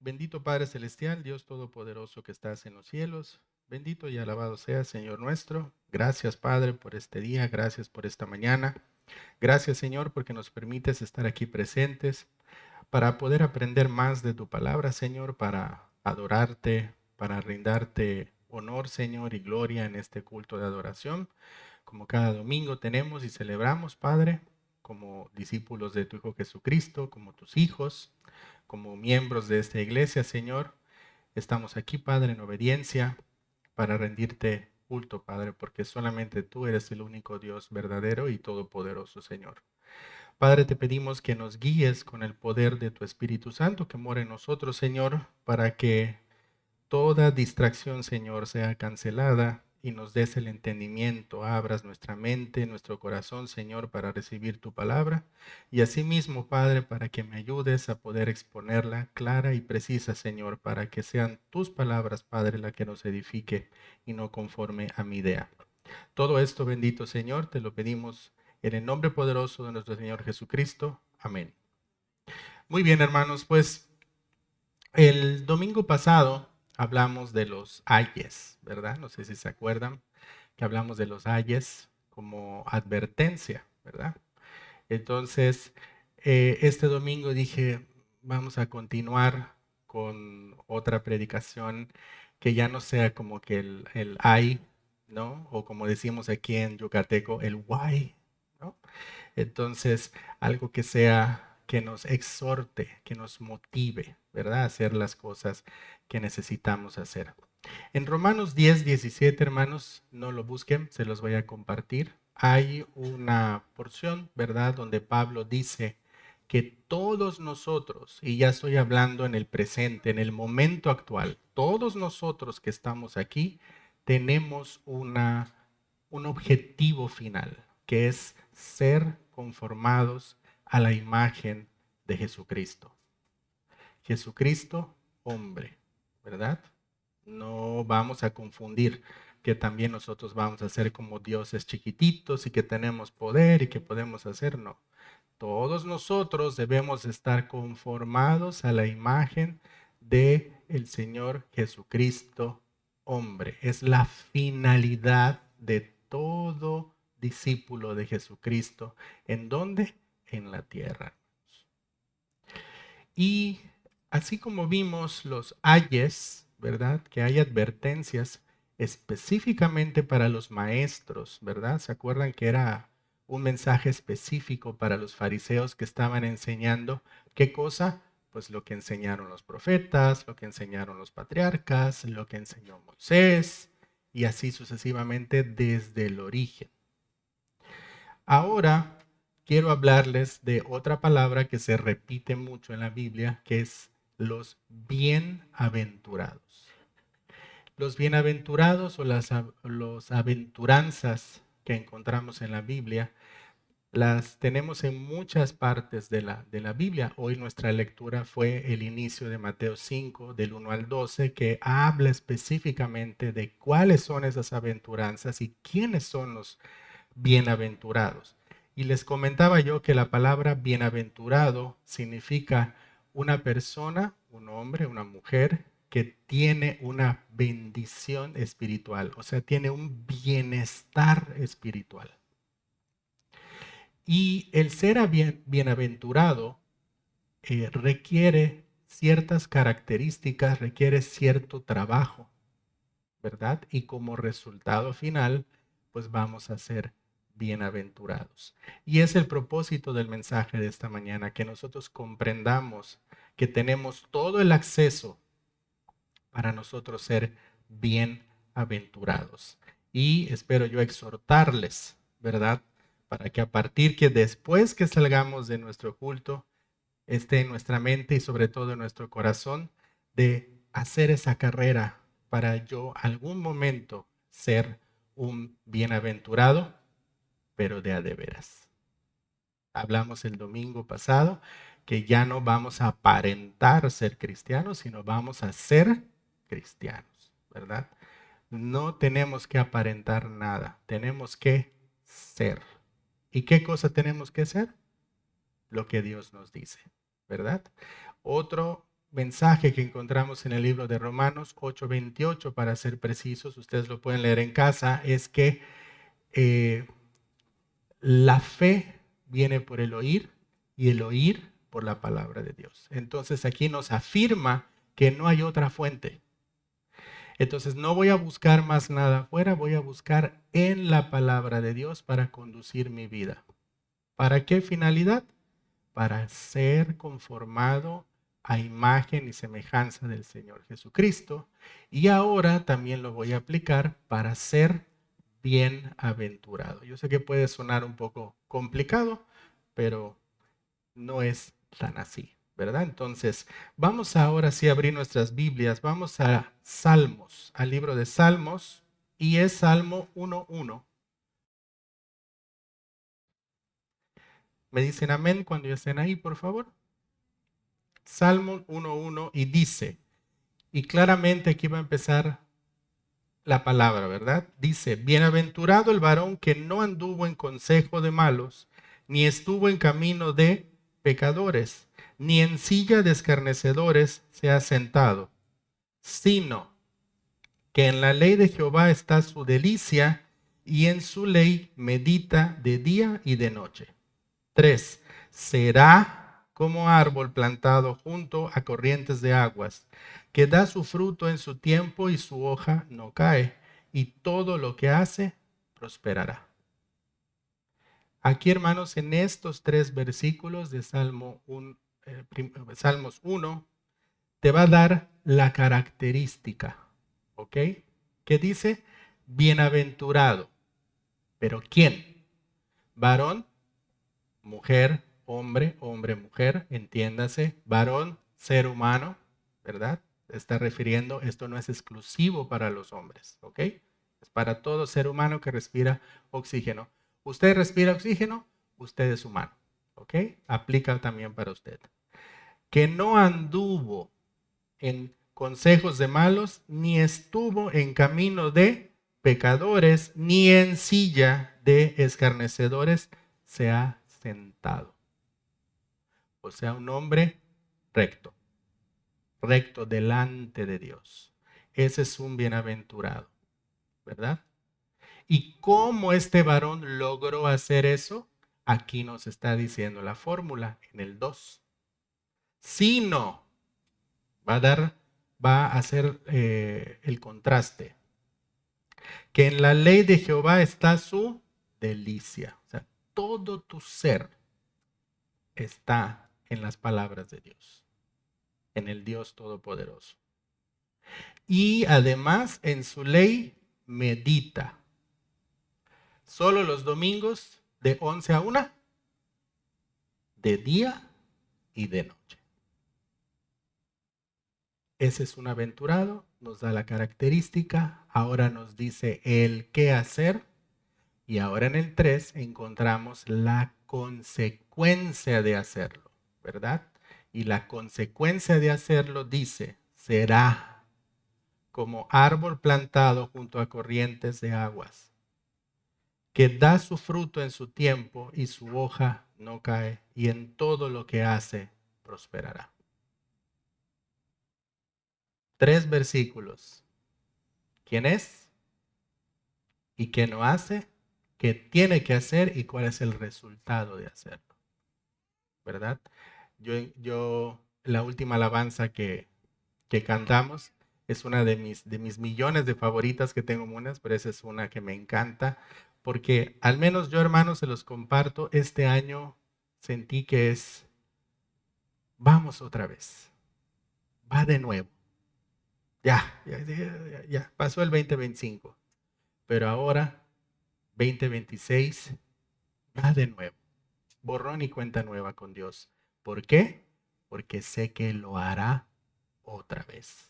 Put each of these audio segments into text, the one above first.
Bendito Padre Celestial, Dios Todopoderoso que estás en los cielos, bendito y alabado seas, Señor nuestro. Gracias, Padre, por este día, gracias por esta mañana. Gracias, Señor, porque nos permites estar aquí presentes para poder aprender más de tu palabra, Señor, para adorarte, para rindarte honor, Señor, y gloria en este culto de adoración, como cada domingo tenemos y celebramos, Padre, como discípulos de tu Hijo Jesucristo, como tus hijos, como miembros de esta iglesia, Señor. Estamos aquí, Padre, en obediencia para rendirte culto, Padre, porque solamente tú eres el único Dios verdadero y todopoderoso, Señor. Padre, te pedimos que nos guíes con el poder de tu Espíritu Santo que mora en nosotros, Señor, para que toda distracción, Señor, sea cancelada y nos des el entendimiento, abras nuestra mente, nuestro corazón, Señor, para recibir tu palabra. Y asimismo, Padre, para que me ayudes a poder exponerla clara y precisa, Señor, para que sean tus palabras, Padre, la que nos edifique y no conforme a mi idea. Todo esto, bendito Señor, te lo pedimos en el nombre poderoso de nuestro Señor Jesucristo. Amén. Muy bien, hermanos, pues el domingo pasado hablamos de los ayes, ¿verdad? No sé si se acuerdan que hablamos de los ayes como advertencia, ¿verdad? Entonces, este domingo dije, vamos a continuar con otra predicación que ya no sea como que el ay, ¿no? O como decimos aquí en Yucateco, el why, ¿no? Entonces, algo que sea, que nos exhorte, que nos motive, ¿verdad? A hacer las cosas que necesitamos hacer. En Romanos 10:17, hermanos, no lo busquen, se los voy a compartir. Hay una porción, ¿verdad?, donde Pablo dice que todos nosotros, y ya estoy hablando en el presente, en el momento actual, todos nosotros que estamos aquí, tenemos un objetivo final, que es ser conformados a la imagen de Jesucristo. Jesucristo, hombre, ¿verdad? No vamos a confundir que también nosotros vamos a ser como dioses chiquititos y que tenemos poder y que podemos hacer, no. Todos nosotros debemos estar conformados a la imagen de el Señor Jesucristo, hombre. Es la finalidad de todo discípulo de Jesucristo. ¿En dónde? En la tierra. Y así como vimos los ayes, ¿verdad? Que hay advertencias específicamente para los maestros, ¿verdad? ¿Se acuerdan que era un mensaje específico para los fariseos que estaban enseñando qué cosa? Pues lo que enseñaron los profetas, lo que enseñaron los patriarcas, lo que enseñó Moisés y así sucesivamente desde el origen. Ahora quiero hablarles de otra palabra que se repite mucho en la Biblia, que es los bienaventurados. Los bienaventurados o los aventuranzas que encontramos en la Biblia las tenemos en muchas partes de la Biblia. Hoy nuestra lectura fue el inicio de Mateo 5, del 1 al 12, que habla específicamente de cuáles son esas aventuranzas y quiénes son los bienaventurados. Y les comentaba yo que la palabra bienaventurado significa una persona, un hombre, una mujer que tiene una bendición espiritual, o sea, tiene un bienestar espiritual. Y el ser bienaventurado requiere ciertas características, requiere cierto trabajo, ¿verdad? Y como resultado final, pues vamos a ser bienaventurados. Y es el propósito del mensaje de esta mañana, que nosotros comprendamos que tenemos todo el acceso para nosotros ser bienaventurados. Y espero yo exhortarles, ¿verdad? Para que a partir que después que salgamos de nuestro culto, esté en nuestra mente y sobre todo en nuestro corazón de hacer esa carrera para yo algún momento ser un bienaventurado, pero de a de veras. Hablamos el domingo pasado que ya no vamos a aparentar ser cristianos, sino vamos a ser cristianos, ¿verdad? No tenemos que aparentar nada, tenemos que ser. ¿Y qué cosa tenemos que ser? Lo que Dios nos dice, ¿verdad? Otro mensaje que encontramos en el libro de Romanos 8:28, para ser precisos, ustedes lo pueden leer en casa, es que eh, la fe viene por el oír y el oír por la palabra de Dios. Entonces aquí nos afirma que no hay otra fuente. Entonces no voy a buscar más nada afuera, voy a buscar en la palabra de Dios para conducir mi vida. ¿Para qué finalidad? Para ser conformado a imagen y semejanza del Señor Jesucristo. Y ahora también lo voy a aplicar para ser bienaventurado. Yo sé que puede sonar un poco complicado, pero no es tan así, ¿verdad? Entonces, vamos ahora sí a abrir nuestras Biblias, vamos a Salmos, al libro de Salmos, y es Salmo 1:1. ¿Me dicen amén cuando ya estén ahí, por favor? Salmo 1:1 y dice, y claramente aquí va a empezar la palabra, ¿verdad? Dice, bienaventurado el varón que no anduvo en consejo de malos, ni estuvo en camino de pecadores, ni en silla de escarnecedores se ha sentado, sino que en la ley de Jehová está su delicia, y en su ley medita de día y de noche. 3. Será como árbol plantado junto a corrientes de aguas, que da su fruto en su tiempo y su hoja no cae, y todo lo que hace prosperará. Aquí, hermanos, en estos 3 versículos de Salmos 1, te va a dar la característica, ¿ok? Que dice, bienaventurado. ¿Pero quién? Varón, mujer, hombre, hombre, mujer, entiéndase, varón, ser humano, ¿verdad? Está refiriendo, esto no es exclusivo para los hombres, ¿ok? Es para todo ser humano que respira oxígeno. Usted respira oxígeno, usted es humano, ¿ok? Aplica también para usted. Que no anduvo en consejos de malos, ni estuvo en camino de pecadores, ni en silla de escarnecedores se ha sentado. O sea, un hombre recto, recto delante de Dios. Ese es un bienaventurado, ¿verdad? ¿Y cómo este varón logró hacer eso? Aquí nos está diciendo la fórmula en el 2. Sino, va a hacer el contraste, que en la ley de Jehová está su delicia. O sea, todo tu ser está en las palabras de Dios, en el Dios Todopoderoso. Y además en su ley medita. Solo los domingos de 11 a 1, de día y de noche. Ese es un aventurado, nos da la característica, ahora nos dice el qué hacer, y ahora en el 3 encontramos la consecuencia de hacerlo, ¿verdad? Y la consecuencia de hacerlo dice, será como árbol plantado junto a corrientes de aguas, que da su fruto en su tiempo y su hoja no cae, y en todo lo que hace prosperará. 3 versículos. ¿Quién es? ¿Y qué no hace? ¿Qué tiene que hacer? ¿Y cuál es el resultado de hacerlo? ¿Verdad? La última alabanza que cantamos es una de mis millones de favoritas, que tengo unas, pero esa es una que me encanta, porque al menos yo, hermanos, se los comparto, este año sentí que vamos otra vez, va de nuevo. Ya, pasó el 2025, pero ahora 2026 va de nuevo, borrón y cuenta nueva con Dios. ¿Por qué? Porque sé que lo hará otra vez.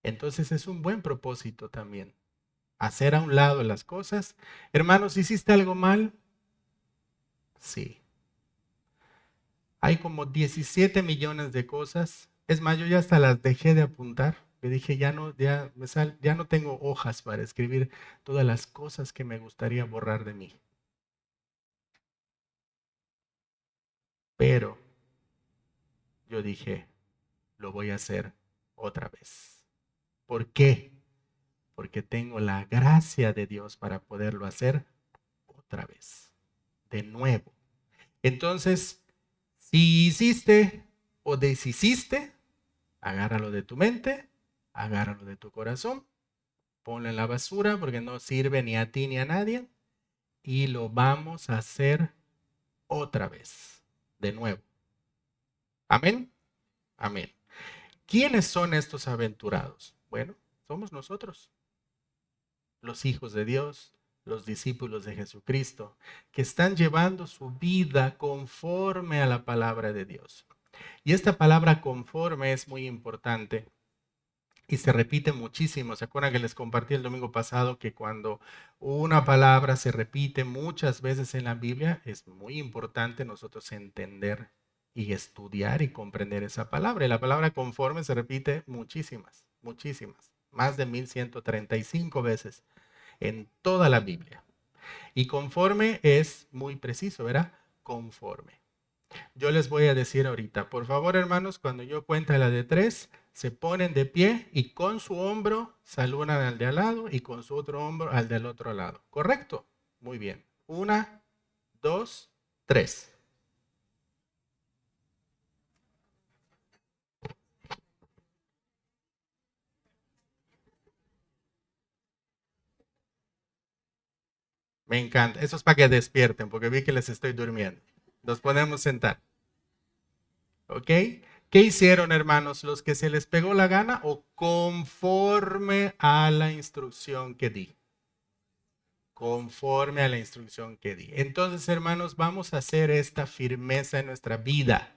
Entonces es un buen propósito también, hacer a un lado las cosas. Hermanos, ¿hiciste algo mal? Sí. Hay como 17 millones de cosas. Es más, yo ya hasta las dejé de apuntar. Yo dije, ya no tengo hojas para escribir todas las cosas que me gustaría borrar de mí. Pero yo dije, lo voy a hacer otra vez. ¿Por qué? Porque tengo la gracia de Dios para poderlo hacer otra vez, de nuevo. Entonces, si hiciste o deshiciste, agárralo de tu mente, agárralo de tu corazón, ponlo en la basura porque no sirve ni a ti ni a nadie y lo vamos a hacer otra vez, de nuevo. Amén. Amén. ¿Quiénes son estos aventurados? Bueno, somos nosotros, los hijos de Dios, los discípulos de Jesucristo, que están llevando su vida conforme a la palabra de Dios. Y esta palabra conforme es muy importante y se repite muchísimo. ¿Se acuerdan que les compartí el domingo pasado que cuando una palabra se repite muchas veces en la Biblia, es muy importante nosotros entender y estudiar y comprender esa palabra? Y la palabra conforme se repite muchísimas, muchísimas, más de 1135 veces en toda la Biblia. Y conforme es muy preciso, ¿verdad? Conforme. Yo les voy a decir ahorita, por favor, hermanos, cuando yo cuente la de 3, se ponen de pie y con su hombro saludan al de al lado y con su otro hombro al del otro lado. ¿Correcto? Muy bien. 1, 2, 3. Me encanta. Eso es para que despierten, porque vi que les estoy durmiendo. Nos podemos sentar. ¿Ok? ¿Qué hicieron, hermanos? ¿Los que se les pegó la gana o conforme a la instrucción que di? Conforme a la instrucción que di. Entonces, hermanos, vamos a hacer esta firmeza en nuestra vida.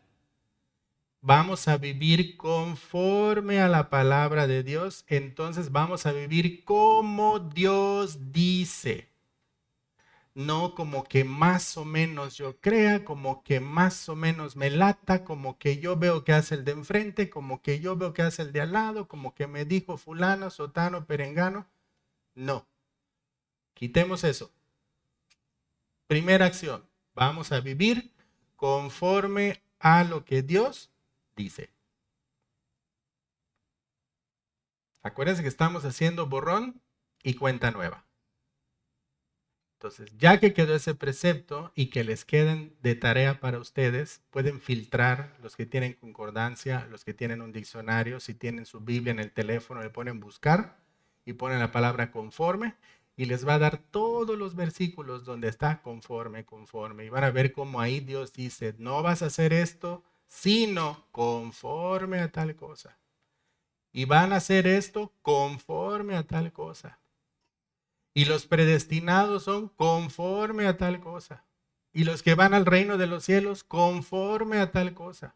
Vamos a vivir conforme a la palabra de Dios. Entonces vamos a vivir como Dios dice. No como que más o menos yo crea, como que más o menos me lata, como que yo veo que hace el de enfrente, como que yo veo que hace el de al lado, como que me dijo fulano, sotano, perengano. No, quitemos eso. Primera acción, vamos a vivir conforme a lo que Dios dice. Acuérdense que estamos haciendo borrón y cuenta nueva. Entonces, ya que quedó ese precepto y que les queden de tarea para ustedes, pueden filtrar los que tienen concordancia, los que tienen un diccionario, si tienen su Biblia en el teléfono, le ponen buscar y ponen la palabra conforme y les va a dar todos los versículos donde está conforme, conforme. Y van a ver cómo ahí Dios dice, no vas a hacer esto, sino conforme a tal cosa. Y van a hacer esto conforme a tal cosa. Y los predestinados son conforme a tal cosa. Y los que van al reino de los cielos conforme a tal cosa.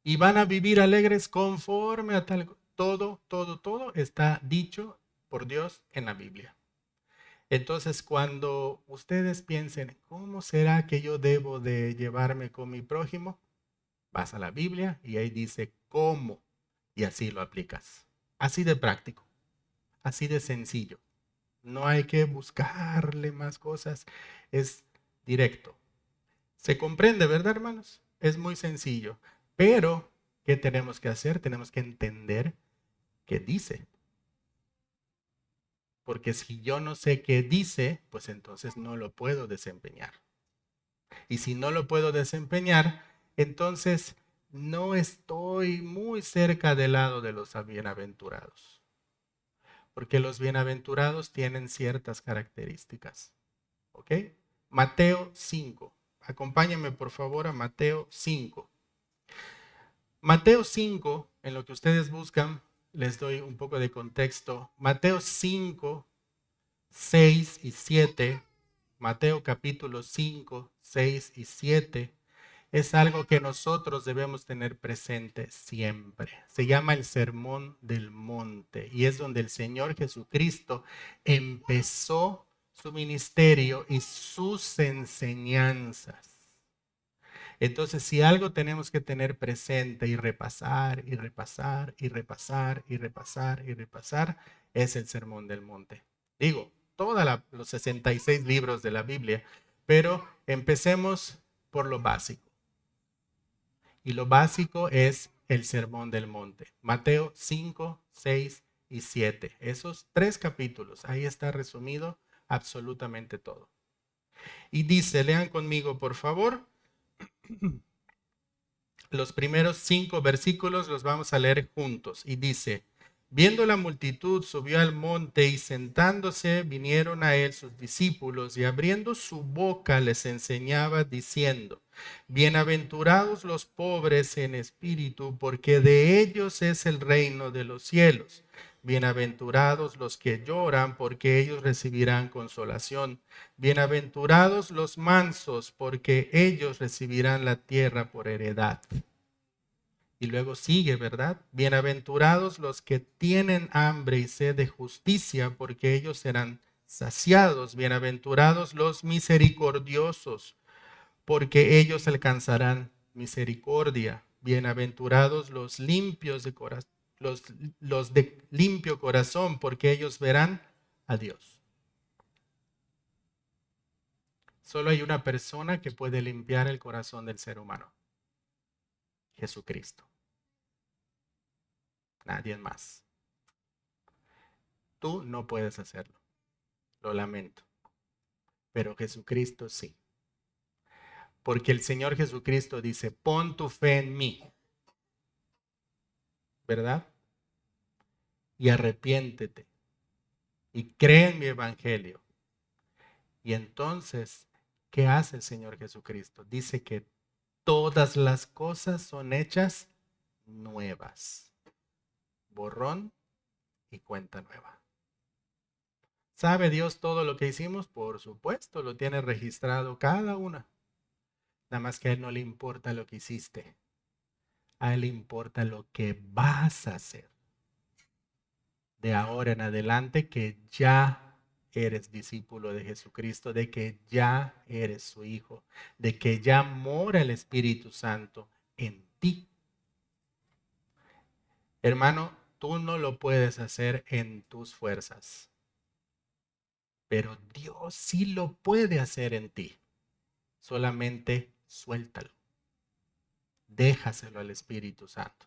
Y van a vivir alegres conforme a tal cosa. Todo, todo, todo está dicho por Dios en la Biblia. Entonces, cuando ustedes piensen, ¿cómo será que yo debo de llevarme con mi prójimo? Vas a la Biblia y ahí dice cómo. Y así lo aplicas. Así de práctico. Así de sencillo. No hay que buscarle más cosas. Es directo. Se comprende, ¿verdad, hermanos? Es muy sencillo. Pero, ¿qué tenemos que hacer? Tenemos que entender qué dice. Porque si yo no sé qué dice, pues entonces no lo puedo desempeñar. Y si no lo puedo desempeñar, entonces no estoy muy cerca del lado de los bienaventurados. Porque los bienaventurados tienen ciertas características. ¿Ok? Mateo 5. Acompáñenme por favor a Mateo 5. Mateo 5, en lo que ustedes buscan, les doy un poco de contexto. Mateo 5, 6 y 7. Mateo capítulo 5, 6 y 7. Es algo que nosotros debemos tener presente siempre. Se llama el Sermón del Monte y es donde el Señor Jesucristo empezó su ministerio y sus enseñanzas. Entonces, si algo tenemos que tener presente y repasar y repasar y repasar y repasar y repasar, es el Sermón del Monte. Digo, todos los 66 libros de la Biblia, pero empecemos por lo básico. Y lo básico es el Sermón del Monte. Mateo 5, 6 y 7. Esos 3 capítulos. Ahí está resumido absolutamente todo. Y dice, lean conmigo por favor, los primeros 5 versículos los vamos a leer juntos. Y dice, viendo la multitud, subió al monte y sentándose vinieron a él sus discípulos y abriendo su boca les enseñaba diciendo, bienaventurados los pobres en espíritu, porque de ellos es el reino de los cielos. Bienaventurados los que lloran, porque ellos recibirán consolación. Bienaventurados los mansos, porque ellos recibirán la tierra por heredad. Y luego sigue, ¿verdad? Bienaventurados los que tienen hambre y sed de justicia, porque ellos serán saciados. Bienaventurados los misericordiosos, porque ellos alcanzarán misericordia. Bienaventurados los limpios de corazón, los de limpio corazón, porque ellos verán a Dios. Solo hay una persona que puede limpiar el corazón del ser humano: Jesucristo. Nadie más. Tú no puedes hacerlo. Lo lamento. Pero Jesucristo sí. Porque el Señor Jesucristo dice, pon tu fe en mí. ¿Verdad? Y arrepiéntete. Y cree en mi evangelio. Y entonces, ¿qué hace el Señor Jesucristo? Dice que todas las cosas son hechas nuevas. Borrón y cuenta nueva. ¿Sabe Dios todo lo que hicimos? Por supuesto, lo tiene registrado cada una. Nada más que a Él no le importa lo que hiciste. A Él le importa lo que vas a hacer. De ahora en adelante, que ya eres discípulo de Jesucristo, de que ya eres su hijo, de que ya mora el Espíritu Santo en ti. Hermano, tú no lo puedes hacer en tus fuerzas, pero Dios sí lo puede hacer en ti. Solamente suéltalo. Déjaselo al Espíritu Santo.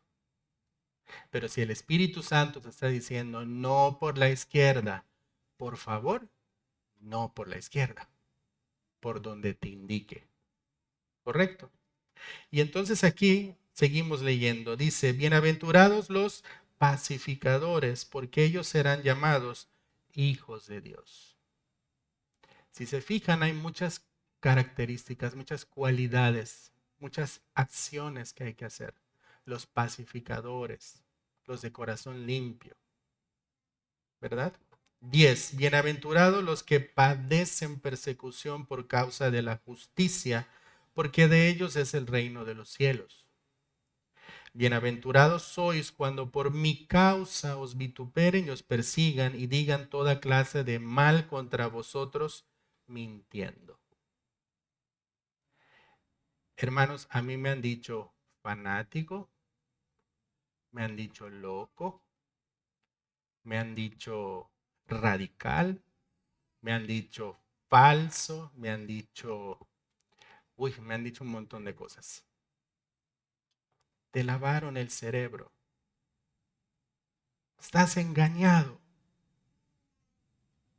Pero si el Espíritu Santo te está diciendo no por la izquierda, por favor, no por la izquierda, por donde te indique. ¿Correcto? Y entonces aquí seguimos leyendo. Dice, bienaventurados los pacificadores, porque ellos serán llamados hijos de Dios. Si se fijan, hay muchas características, muchas cualidades, muchas acciones que hay que hacer. Los pacificadores, los de corazón limpio, ¿verdad? 10. Bienaventurados los que padecen persecución por causa de la justicia, porque de ellos es el reino de los cielos. Bienaventurados sois cuando por mi causa os vituperen y os persigan y digan toda clase de mal contra vosotros, mintiendo. Hermanos, a mí me han dicho fanático, me han dicho loco, me han dicho radical, me han dicho falso, me han dicho, me han dicho un montón de cosas. Te lavaron el cerebro. Estás engañado.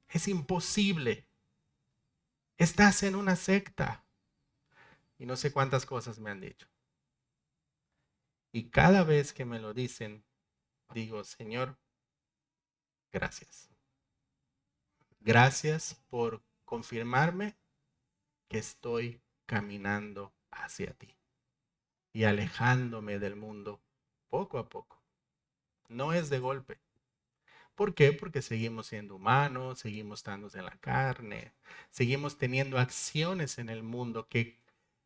Es imposible. Estás en una secta. Y no sé cuántas cosas me han dicho. Y cada vez que me lo dicen, digo, Señor, gracias. Gracias por confirmarme que estoy caminando hacia ti y alejándome del mundo poco a poco. No es de golpe. ¿Por qué? Porque seguimos siendo humanos, seguimos estando en la carne, seguimos teniendo acciones en el mundo que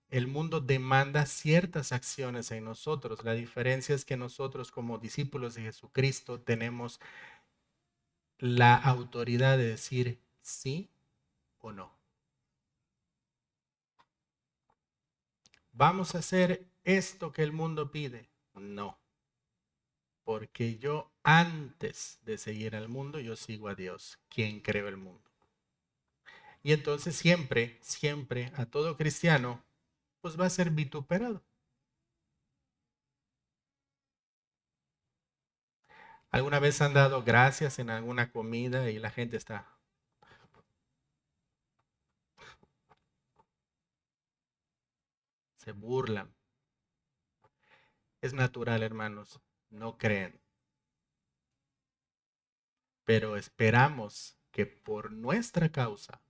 el mundo demanda ciertas acciones en nosotros. La diferencia es que nosotros como discípulos de Jesucristo tenemos la autoridad de decir sí o no. ¿Vamos a hacer esto que el mundo pide? No. Porque yo antes de seguir al mundo, yo sigo a Dios, quien creó el mundo. Y entonces siempre, siempre a todo cristiano, pues va a ser vituperado. ¿Alguna vez han dado gracias en alguna comida y la gente se burlan? Es natural, hermanos, no creen, pero esperamos que por nuestra causa,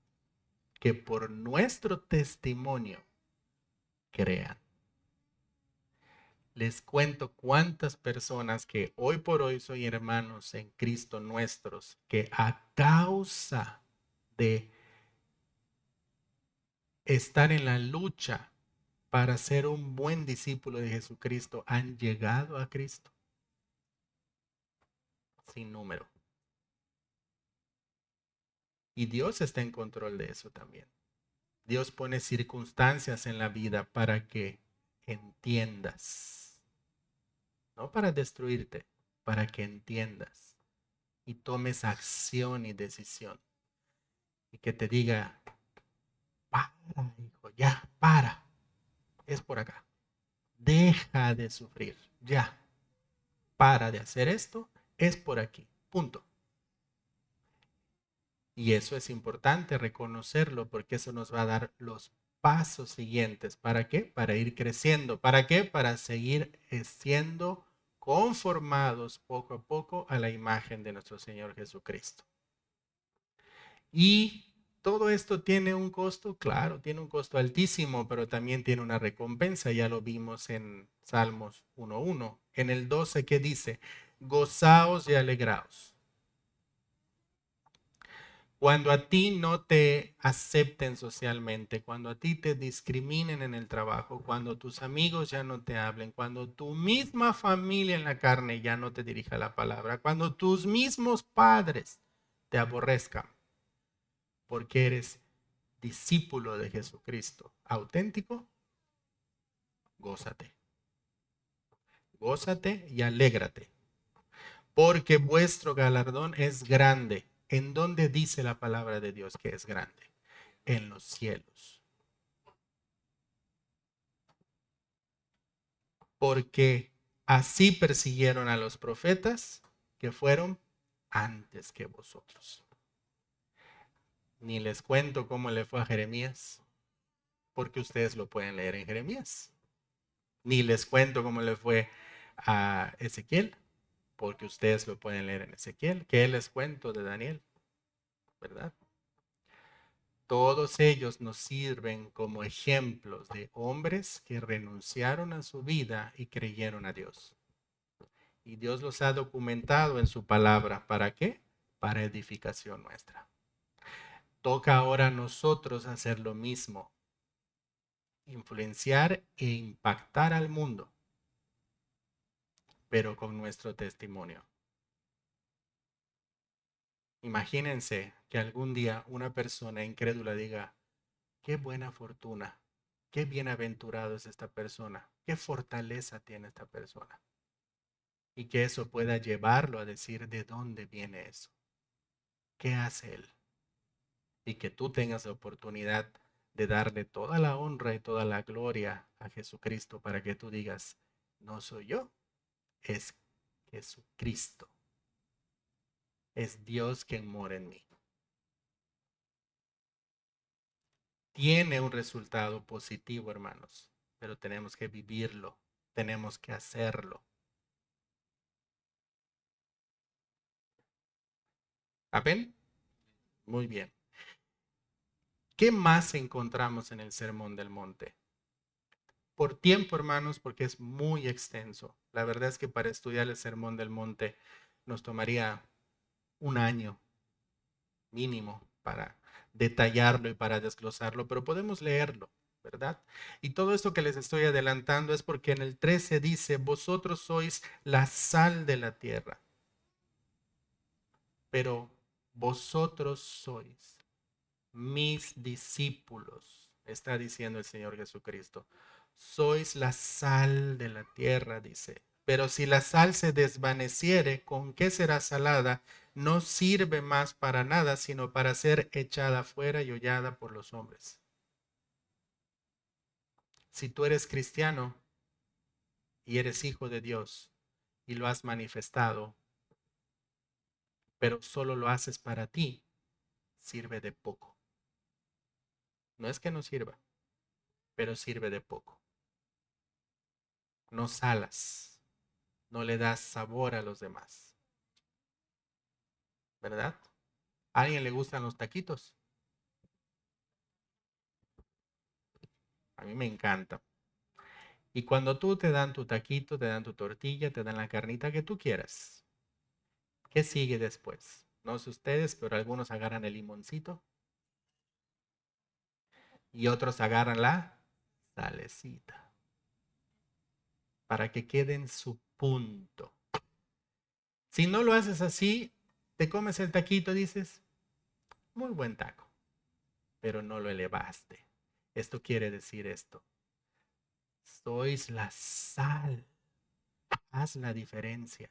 que por nuestro testimonio, crean. Les cuento cuántas personas que hoy por hoy son hermanos en Cristo nuestros, que a causa de estar en la lucha para ser un buen discípulo de Jesucristo, han llegado a Cristo sin número. Y Dios está en control de eso también. Dios pone circunstancias en la vida para que entiendas, no para destruirte, para que entiendas y tomes acción y decisión. Y que te diga, para, hijo, ya, para, es por acá. Deja de sufrir, ya, para de hacer esto, es por aquí, punto. Y eso es importante reconocerlo porque eso nos va a dar los pasos siguientes. ¿Para qué? Para ir creciendo. ¿Para qué? Para seguir siendo conformados poco a poco a la imagen de nuestro Señor Jesucristo. Y todo esto tiene un costo, claro, tiene un costo altísimo, pero también tiene una recompensa. Ya lo vimos en Salmos 1:1. En el 12, ¿qué dice? Gozaos y alegraos. Cuando a ti no te acepten socialmente, cuando a ti te discriminen en el trabajo, cuando tus amigos ya no te hablen, cuando tu misma familia en la carne ya no te dirija la palabra, cuando tus mismos padres te aborrezcan, porque eres discípulo de Jesucristo auténtico, gózate. Gózate y alégrate, porque vuestro galardón es grande. ¿En dónde dice la palabra de Dios que es grande? En los cielos. Porque así persiguieron a los profetas que fueron antes que vosotros. Ni les cuento cómo le fue a Jeremías, porque ustedes lo pueden leer en Jeremías. Ni les cuento cómo le fue a Ezequiel, porque ustedes lo pueden leer en Ezequiel. ¿Qué les cuento de Daniel? ¿Verdad? Todos ellos nos sirven como ejemplos de hombres que renunciaron a su vida y creyeron a Dios. Y Dios los ha documentado en su palabra. ¿Para qué? Para edificación nuestra. Toca ahora a nosotros hacer lo mismo. Influenciar e impactar al mundo, pero con nuestro testimonio. Imagínense que algún día una persona incrédula diga, qué buena fortuna, qué bienaventurado es esta persona, qué fortaleza tiene esta persona. Y que eso pueda llevarlo a decir de dónde viene eso, qué hace él. Y que tú tengas la oportunidad de darle toda la honra y toda la gloria a Jesucristo para que tú digas, no soy yo, es Jesucristo, es Dios quien mora en mí. Tiene un resultado positivo, hermanos, pero tenemos que vivirlo, tenemos que hacerlo. ¿Amén? Muy bien. ¿Qué más encontramos en el Sermón del Monte? Por tiempo, hermanos, porque es muy extenso. La verdad es que para estudiar el Sermón del Monte nos tomaría un año mínimo para detallarlo y para desglosarlo, pero podemos leerlo, ¿verdad? Y todo esto que les estoy adelantando es porque en el 13 dice, vosotros sois la sal de la tierra, pero vosotros sois mis discípulos, está diciendo el Señor Jesucristo. Sois la sal de la tierra, dice. Pero si la sal se desvaneciere, ¿con qué será salada? No sirve más para nada, sino para ser echada fuera y hollada por los hombres. Si tú eres cristiano y eres hijo de Dios y lo has manifestado, pero solo lo haces para ti, sirve de poco. No es que no sirva, pero sirve de poco. No salas, no le das sabor a los demás, ¿verdad? ¿A alguien le gustan los taquitos? A mí me encanta. Y cuando tú te dan tu taquito, te dan tu tortilla, te dan la carnita que tú quieras, ¿qué sigue después? No sé ustedes, pero algunos agarran el limoncito y otros agarran la salecita para que quede en su punto. Si no lo haces así, te comes el taquito, dices, muy buen taco, pero no lo elevaste. Esto quiere decir esto. Sois la sal. Haz la diferencia.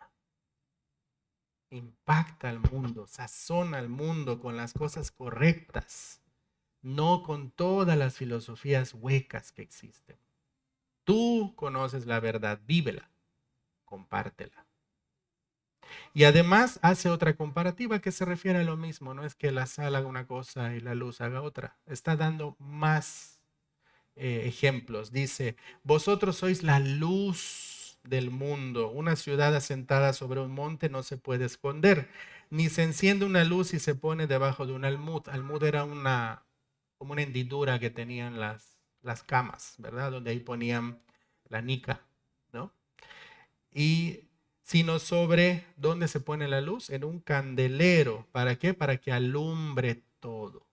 Impacta al mundo, sazona al mundo con las cosas correctas, no con todas las filosofías huecas que existen. Tú conoces la verdad, vívela, compártela. Y además hace otra comparativa que se refiere a lo mismo, no es que la sal haga una cosa y la luz haga otra. Está dando más ejemplos. Dice, vosotros sois la luz del mundo. Una ciudad asentada sobre un monte no se puede esconder, ni se enciende una luz y se pone debajo de un almud. Almud era como una hendidura que tenían las camas, ¿verdad? Donde ahí ponían la nica, ¿no? Y sino sobre dónde se pone la luz, en un candelero. ¿Para qué? Para que alumbre todo.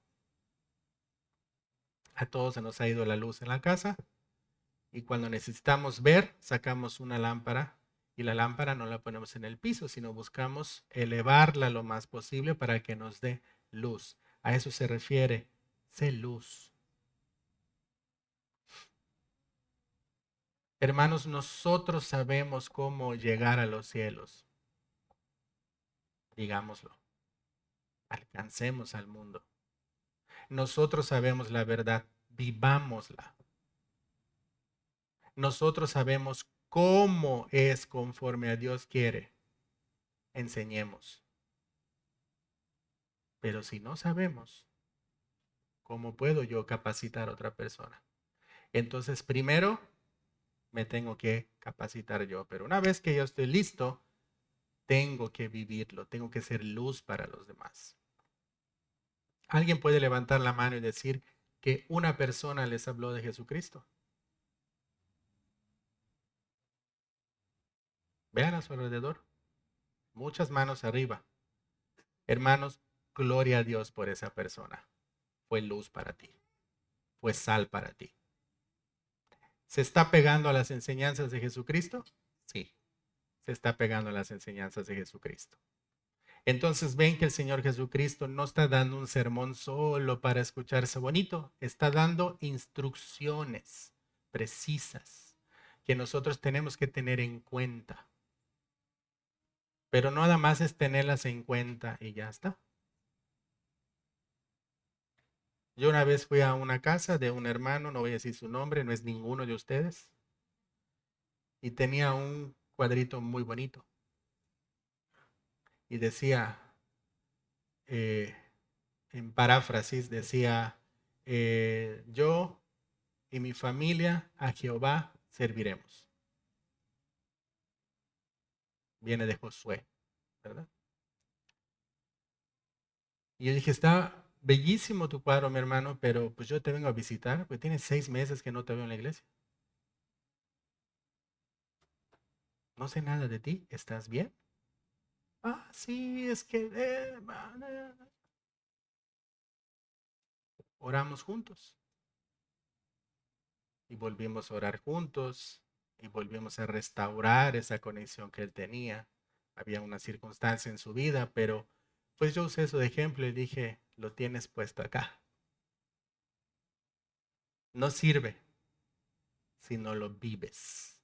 A todos se nos ha ido la luz en la casa y cuando necesitamos ver, sacamos una lámpara y la lámpara no la ponemos en el piso, sino buscamos elevarla lo más posible para que nos dé luz. A eso se refiere, sé luz. Hermanos, nosotros sabemos cómo llegar a los cielos. Digámoslo, alcancemos al mundo. Nosotros sabemos la verdad, vivámosla. Nosotros sabemos cómo es conforme a Dios quiere. Enseñemos. Pero si no sabemos, ¿cómo puedo yo capacitar a otra persona? Entonces, primero me tengo que capacitar yo. Pero una vez que yo estoy listo, tengo que vivirlo. Tengo que ser luz para los demás. ¿Alguien puede levantar la mano y decir que una persona les habló de Jesucristo? Vean a su alrededor. Muchas manos arriba. Hermanos, gloria a Dios por esa persona. Fue luz para ti. Fue sal para ti. ¿Se está pegando a las enseñanzas de Jesucristo? Sí, se está pegando a las enseñanzas de Jesucristo. Entonces ven que el Señor Jesucristo no está dando un sermón solo para escucharse bonito, está dando instrucciones precisas que nosotros tenemos que tener en cuenta. Pero no nada más es tenerlas en cuenta y ya está. Yo una vez fui a una casa de un hermano, no voy a decir su nombre, no es ninguno de ustedes, y tenía un cuadrito muy bonito. Y decía, eh, en paráfrasis, decía, yo y mi familia a Jehová serviremos. Viene de Josué, ¿verdad? Y yo dije, está bellísimo tu cuadro, mi hermano, pero pues yo te vengo a visitar, pues tienes 6 meses que no te veo en la iglesia. No sé nada de ti, ¿estás bien? Ah, sí, es que... oramos juntos. Y volvimos a orar juntos y volvimos a restaurar esa conexión que él tenía. Había una circunstancia en su vida, pero pues yo usé eso de ejemplo y dije, lo tienes puesto acá. No sirve si no lo vives.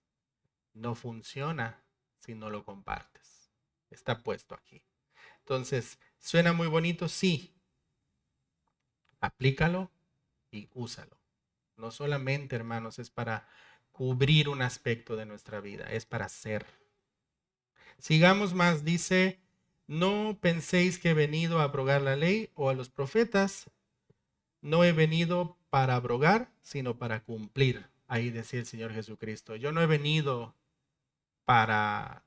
No funciona si no lo compartes. Está puesto aquí. Entonces, ¿suena muy bonito? Sí. Aplícalo y úsalo. No solamente, hermanos, es para cubrir un aspecto de nuestra vida, es para ser. Sigamos más, dice, No penséis que he venido a abrogar la ley o a los profetas. No he venido para abrogar, sino para cumplir. Ahí decía el Señor Jesucristo. Yo no he venido para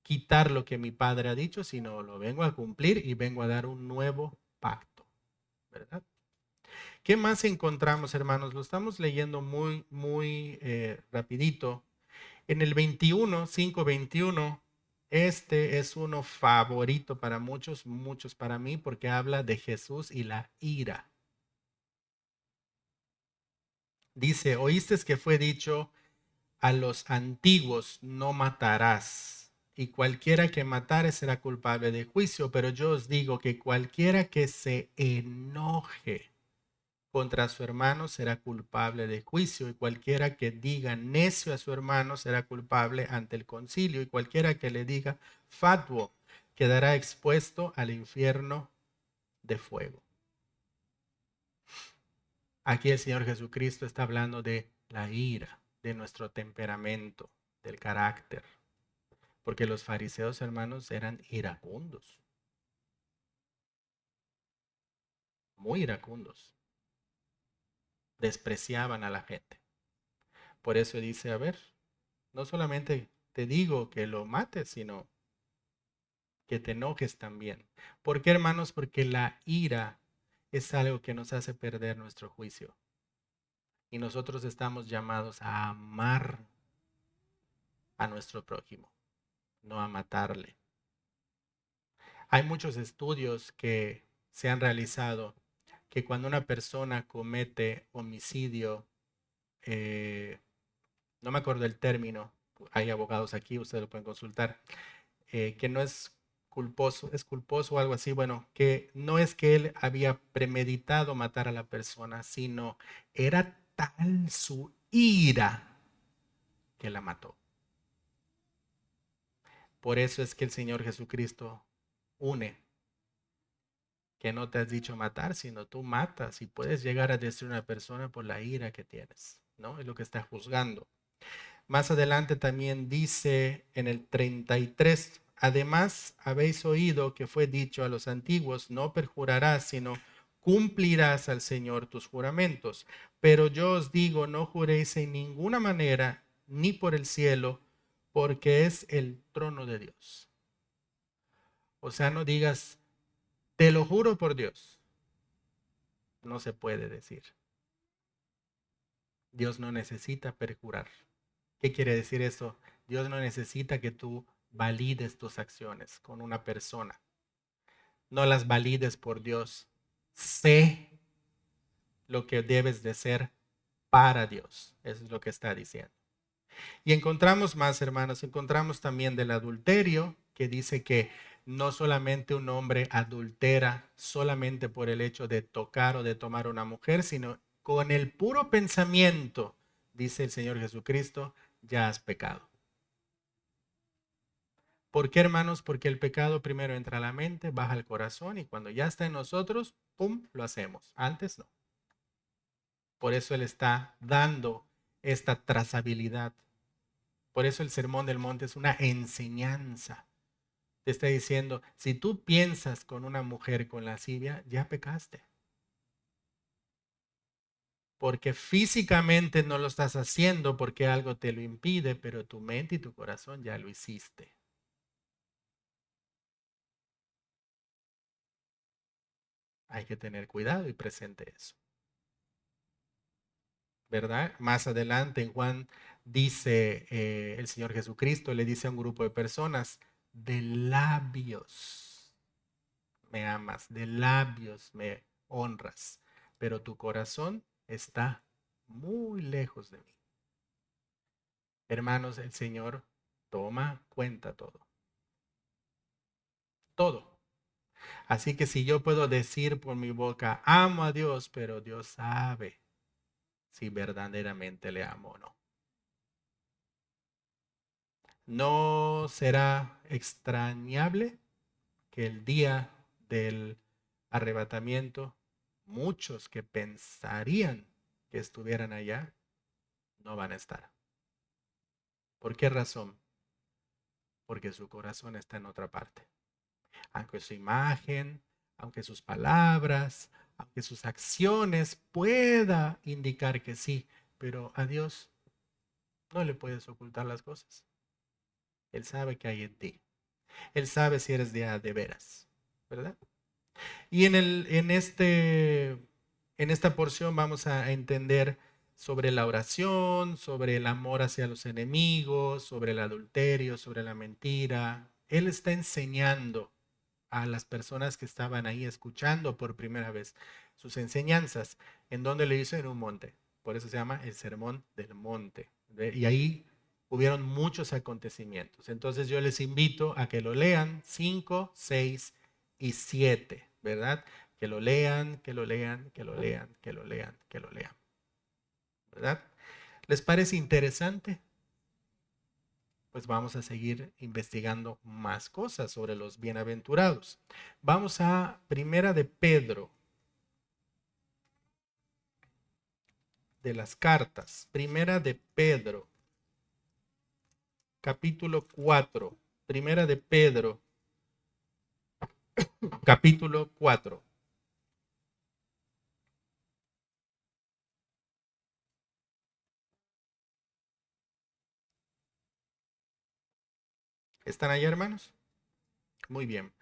quitar lo que mi Padre ha dicho, sino lo vengo a cumplir y vengo a dar un nuevo pacto, ¿verdad? ¿Qué más encontramos, hermanos? Lo estamos leyendo muy rapidito. En el 21, 5:21, este es uno favorito para muchos, muchos para mí, porque habla de Jesús y la ira. Dice, oíste que fue dicho a los antiguos, no matarás, y cualquiera que matare será culpable de juicio, pero yo os digo que cualquiera que se enoje contra su hermano será culpable de juicio, y cualquiera que diga necio a su hermano será culpable ante el concilio, y cualquiera que le diga fatuo quedará expuesto al infierno de fuego. Aquí el Señor Jesucristo está hablando de la ira, de nuestro temperamento, del carácter, porque los fariseos, hermanos, eran iracundos, muy iracundos, despreciaban a la gente. Por eso dice, a ver, no solamente te digo que lo mates, sino que te enojes también. ¿Por qué, hermanos? Porque la ira es algo que nos hace perder nuestro juicio. Y nosotros estamos llamados a amar a nuestro prójimo, no a matarle. Hay muchos estudios que se han realizado que cuando una persona comete homicidio, eh, no me acuerdo el término, hay abogados aquí, ustedes lo pueden consultar, que no es culposo o algo así, bueno, que no es que él había premeditado matar a la persona, sino era tal su ira que la mató. Por eso es que el Señor Jesucristo une, que no te has dicho matar, sino tú matas y puedes llegar a destruir a una persona por la ira que tienes, ¿no? Es lo que está juzgando. Más adelante también dice en el 33, además habéis oído que fue dicho a los antiguos, no perjurarás, sino cumplirás al Señor tus juramentos. Pero yo os digo, no juréis en ninguna manera, ni por el cielo, porque es el trono de Dios. O sea, no digas, te lo juro por Dios. No se puede decir. Dios no necesita perjurar. ¿Qué quiere decir eso? Dios no necesita que tú valides tus acciones con una persona. No las valides por Dios. Sé lo que debes de ser para Dios. Eso es lo que está diciendo. Y encontramos más, hermanos, encontramos también del adulterio, que dice que no solamente un hombre adultera solamente por el hecho de tocar o de tomar a una mujer, sino con el puro pensamiento, dice el Señor Jesucristo, ya has pecado. ¿Por qué, hermanos? Porque el pecado primero entra a la mente, baja al corazón y cuando ya está en nosotros, ¡pum!, lo hacemos. Antes no. Por eso Él está dando esta trazabilidad. Por eso el Sermón del Monte es una enseñanza. Te está diciendo, si tú piensas con una mujer con lascivia, ya pecaste. Porque físicamente no lo estás haciendo porque algo te lo impide, pero tu mente y tu corazón ya lo hiciste. Hay que tener cuidado y presente eso. ¿Verdad? Más adelante en Juan dice el Señor Jesucristo, le dice a un grupo de personas, de labios me amas, de labios me honras, pero tu corazón está muy lejos de mí. Hermanos, el Señor toma cuenta todo, todo. Así que si yo puedo decir por mi boca, amo a Dios, pero Dios sabe si verdaderamente le amo o no. No será extrañable que el día del arrebatamiento, muchos que pensarían que estuvieran allá, no van a estar. ¿Por qué razón? Porque su corazón está en otra parte. aunque su imagen, aunque sus palabras, aunque sus acciones pueda indicar que sí, pero a Dios no le puedes ocultar las cosas. Él sabe que hay en ti. Él sabe si eres de veras, ¿verdad? Y en esta porción vamos a entender sobre la oración, sobre el amor hacia los enemigos, sobre el adulterio, sobre la mentira. Él está enseñando a las personas que estaban ahí escuchando por primera vez sus enseñanzas, en donde le hizo en un monte. Por eso se llama el Sermón del Monte. Y ahí hubieron muchos acontecimientos. Entonces yo les invito a que lo lean 5, 6 y 7, ¿verdad? Que lo lean, que lo lean, que lo lean, que lo lean, que lo lean, ¿verdad? ¿Les parece interesante? Pues vamos a seguir investigando más cosas sobre los bienaventurados. Vamos a Primera de Pedro, de las cartas. Primera de Pedro, capítulo 4. Primera de Pedro, capítulo 4. ¿Están ahí, hermanos? Muy bien.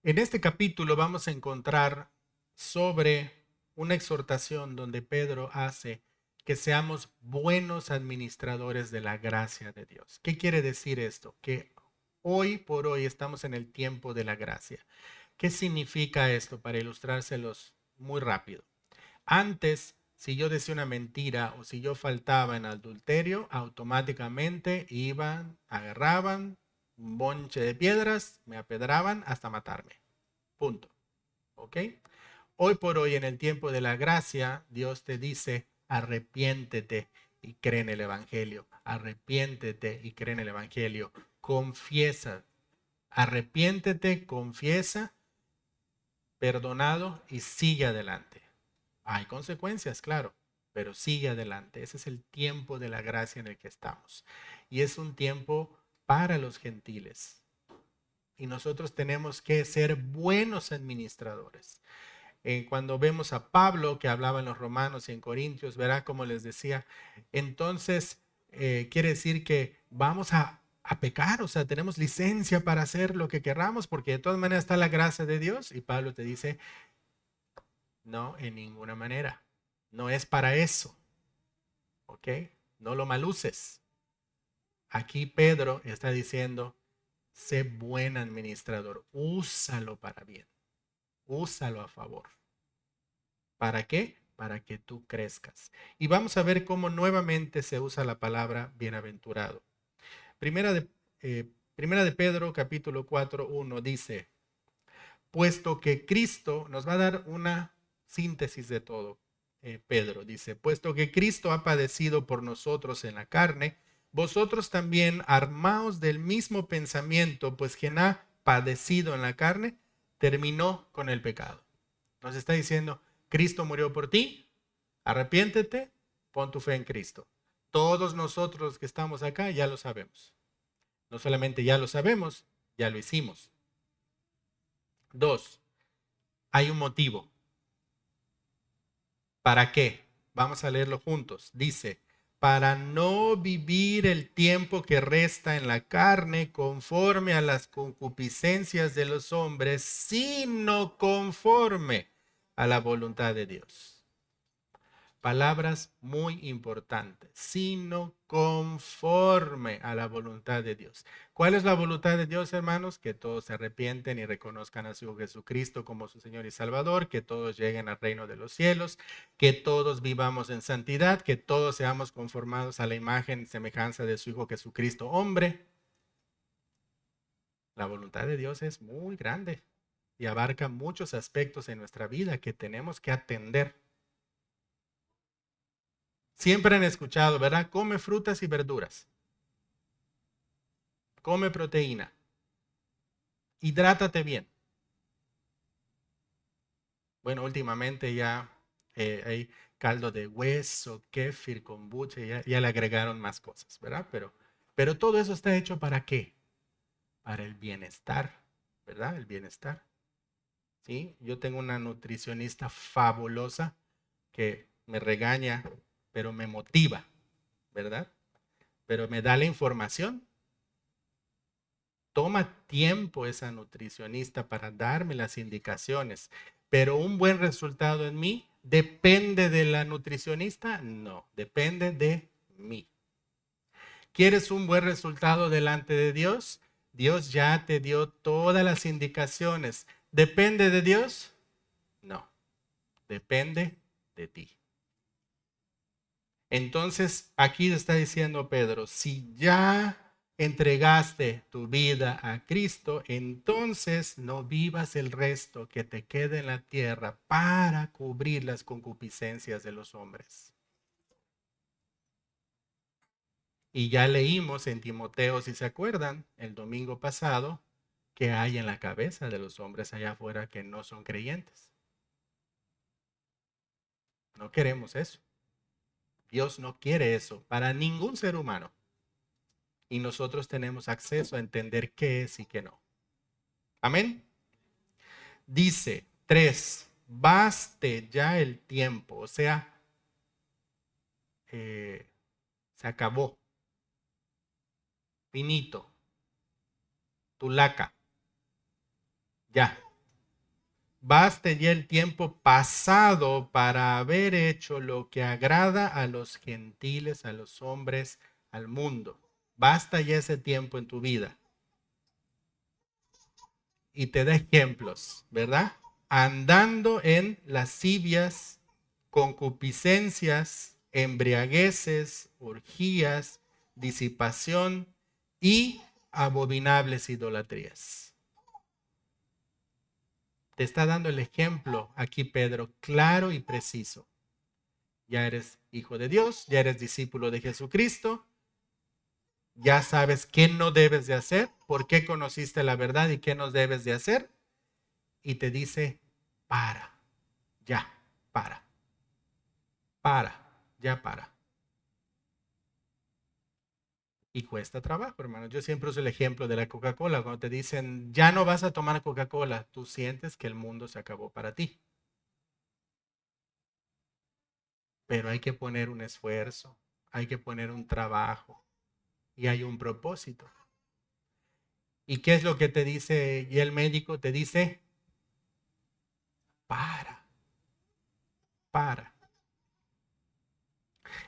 En este capítulo vamos a encontrar sobre una exhortación donde Pedro hace que seamos buenos administradores de la gracia de Dios. ¿Qué quiere decir esto? Que hoy por hoy estamos en el tiempo de la gracia. ¿Qué significa esto? Para ilustrárselos muy rápido. Antes, si yo decía una mentira o si yo faltaba en adulterio, automáticamente iban, agarraban un bonche de piedras, me apedraban hasta matarme. Punto. ¿Ok? Hoy por hoy, en el tiempo de la gracia, Dios te dice, arrepiéntete y cree en el Evangelio. Arrepiéntete y cree en el Evangelio. Confiesa. Arrepiéntete, confiesa, perdonado y sigue adelante. Hay consecuencias, claro, pero sigue adelante. Ese es el tiempo de la gracia en el que estamos. Y es un tiempo para los gentiles. Y nosotros tenemos que ser buenos administradores. Cuando vemos a Pablo que hablaba en los Romanos y en Corintios, verá como les decía, entonces quiere decir que vamos a pecar, o sea, tenemos licencia para hacer lo que queramos porque de todas maneras está la gracia de Dios. Y Pablo te dice, no, en ninguna manera. No es para eso, ¿ok? No lo maluces. Aquí Pedro está diciendo, sé buen administrador, úsalo para bien, úsalo a favor. ¿Para qué? Para que tú crezcas. Y vamos a ver cómo nuevamente se usa la palabra bienaventurado. Primera de, Primera de Pedro, capítulo 4, 1 dice, puesto que Cristo nos va a dar una síntesis de todo. Pedro dice, puesto que Cristo ha padecido por nosotros en la carne, vosotros también armaos del mismo pensamiento, pues quien ha padecido en la carne, terminó con el pecado. Nos está diciendo, Cristo murió por ti, arrepiéntete, pon tu fe en Cristo. Todos nosotros que estamos acá ya lo sabemos. No solamente ya lo sabemos, ya lo hicimos. Dos, hay un motivo. ¿Para qué? Vamos a leerlo juntos. Dice, para no vivir el tiempo que resta en la carne conforme a las concupiscencias de los hombres, sino conforme a la voluntad de Dios. Palabras muy importantes, sino conforme a la voluntad de Dios. ¿Cuál es la voluntad de Dios, hermanos? Que todos se arrepienten y reconozcan a su Jesucristo como su Señor y Salvador, que todos lleguen al reino de los cielos, que todos vivamos en santidad, que todos seamos conformados a la imagen y semejanza de su Hijo Jesucristo, hombre. La voluntad de Dios es muy grande y abarca muchos aspectos en nuestra vida que tenemos que atender. Siempre han escuchado, ¿verdad? Come frutas y verduras. Come proteína. Hidrátate bien. Bueno, últimamente ya hay caldo de hueso, kéfir, kombucha, ya le agregaron más cosas, ¿verdad? Pero todo eso está hecho ¿para qué? Para el bienestar. ¿verdad? El bienestar. ¿Sí? Yo tengo una nutricionista fabulosa que me regaña, pero me motiva, ¿verdad? Pero me da la información. Toma tiempo esa nutricionista para darme las indicaciones, pero un buen resultado en mí depende de la nutricionista, no, depende de mí. ¿Quieres un buen resultado delante de Dios? Dios ya te dio todas las indicaciones. ¿Depende de Dios? No, depende de ti. Entonces, aquí está diciendo Pedro, si ya entregaste tu vida a Cristo, entonces no vivas el resto que te quede en la tierra para cubrir las concupiscencias de los hombres. Y ya leímos en Timoteo, si se acuerdan, el domingo pasado, que hay en la cabeza de los hombres allá afuera que no son creyentes. No queremos eso. Dios no quiere eso para ningún ser humano. Y nosotros tenemos acceso a entender qué es y qué no. Amén. Dice 3, baste ya el tiempo, o sea, se acabó, finito, tulaca, ya. Baste ya el tiempo pasado para haber hecho lo que agrada a los gentiles, a los hombres, al mundo. Basta ya ese tiempo en tu vida. Y te da ejemplos, ¿verdad? Andando en lascivias, concupiscencias, embriagueces, orgías, disipación y abominables idolatrías. Te está dando el ejemplo aquí Pedro, claro y preciso. Ya eres hijo de Dios, ya eres discípulo de Jesucristo, ya sabes qué no debes de hacer, por qué conociste la verdad y qué no debes de hacer. Y te dice, ya, para, ya para. Y cuesta trabajo, hermano. Yo siempre uso el ejemplo de la Coca-Cola. Cuando te dicen, ya no vas a tomar Coca-Cola, tú sientes que el mundo se acabó para ti. Pero hay que poner un esfuerzo, hay que poner un trabajo y hay un propósito. ¿Y qué es lo que te dice? Y el médico te dice, para, para.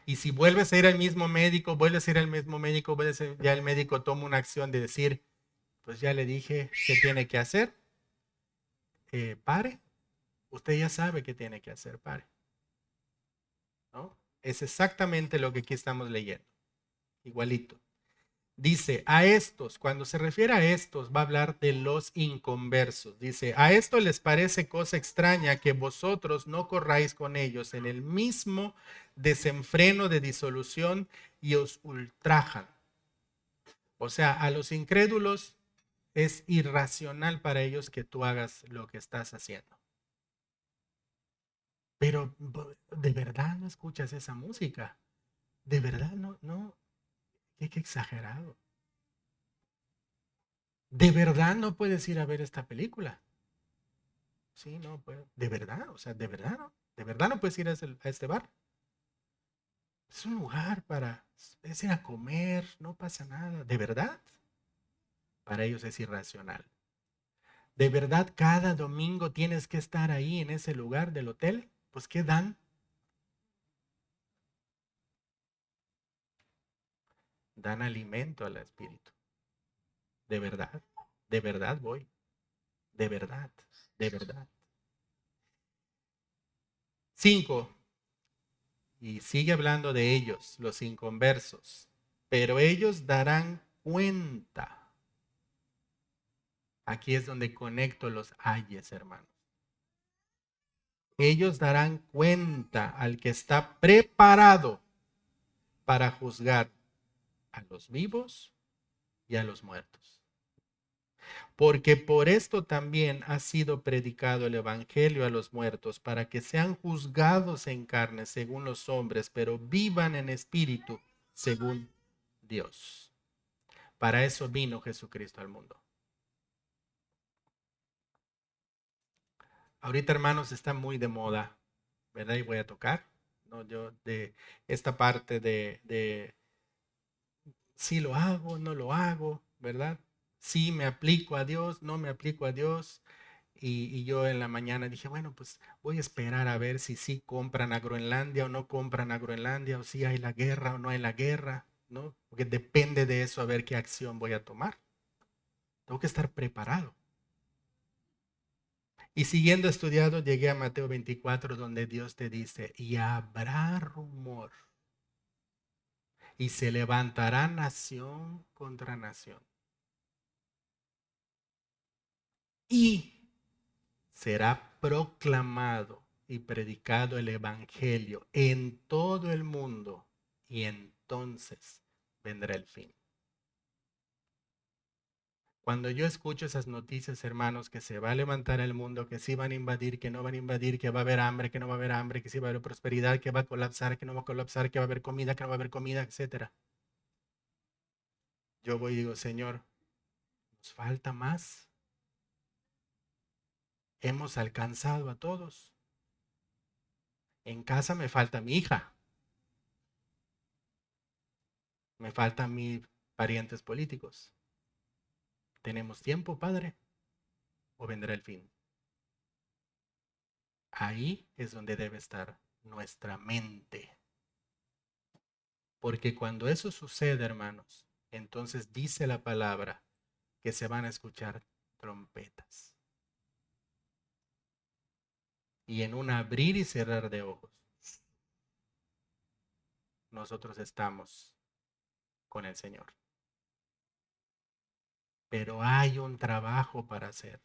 Y si vuelves a ir al mismo médico, ya el médico toma una acción de decir, pues ya le dije qué tiene que hacer, pare. Usted ya sabe qué tiene que hacer, pare. ¿No? Es exactamente lo que aquí estamos leyendo. Igualito. Dice, a estos, cuando se refiere a estos, va a hablar de los inconversos. Dice, a esto les parece cosa extraña que vosotros no corráis con ellos en el mismo desenfreno de disolución y os ultrajan. O sea, a los incrédulos es irracional para ellos que tú hagas lo que estás haciendo. Pero de verdad no escuchas esa música. De verdad no, qué exagerado. De verdad no puedes ir a ver esta película. Sí, no puedo. De verdad, o sea, de verdad no. De verdad no puedes ir a este bar. Es un lugar es ir a comer, no pasa nada. De verdad, para ellos es irracional. De verdad, cada domingo tienes que estar ahí en ese lugar del hotel. Pues, ¿qué dan? Dan alimento al espíritu. De verdad voy. De verdad, de verdad. 5. Y sigue hablando de ellos, los inconversos. Pero ellos darán cuenta. Aquí es donde conecto los ayes, hermanos. Ellos darán cuenta al que está preparado para juzgar a los vivos y a los muertos. Porque por esto también ha sido predicado el Evangelio a los muertos, para que sean juzgados en carne según los hombres, pero vivan en espíritu según Dios. Para eso vino Jesucristo al mundo. Ahorita, hermanos, está muy de moda, ¿verdad? Y voy a tocar, ¿no? Yo de esta parte de si lo hago, no lo hago, ¿verdad? Sí me aplico a Dios, no me aplico a Dios. Y yo en la mañana dije, bueno, pues voy a esperar a ver si sí compran a Groenlandia o no compran a Groenlandia, o si hay la guerra o no hay la guerra, ¿no? Porque depende de eso a ver qué acción voy a tomar. Tengo que estar preparado. Y siguiendo estudiando, llegué a Mateo 24, donde Dios te dice, y habrá rumor, y se levantará nación contra nación. Y será proclamado y predicado el Evangelio en todo el mundo, y entonces vendrá el fin. Cuando yo escucho esas noticias, hermanos, que se va a levantar el mundo, que sí van a invadir, que no van a invadir, que va a haber hambre, que no va a haber hambre, que sí va a haber prosperidad, que va a colapsar, que no va a colapsar, que va a haber comida, que no va a haber comida, etcétera. Yo voy y digo, Señor, ¿nos falta más? Hemos alcanzado a todos. En casa me falta mi hija, me faltan mis parientes políticos. ¿Tenemos tiempo, Padre? ¿O vendrá el fin? Ahí es donde debe estar nuestra mente. Porque cuando eso sucede, hermanos, entonces dice la palabra que se van a escuchar trompetas. Y en un abrir y cerrar de ojos, nosotros estamos con el Señor. Pero hay un trabajo para hacer.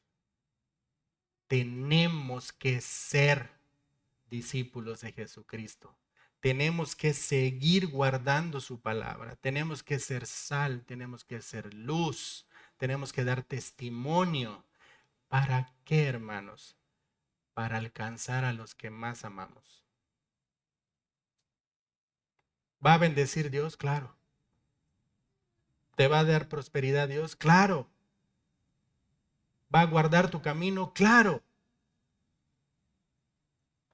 Tenemos que ser discípulos de Jesucristo. Tenemos que seguir guardando su palabra. Tenemos que ser sal, tenemos que ser luz, tenemos que dar testimonio. ¿Para qué, hermanos? Para alcanzar a los que más amamos. ¿Va a bendecir Dios? Claro. ¿Te va a dar prosperidad Dios? Claro. ¿Va a guardar tu camino? Claro.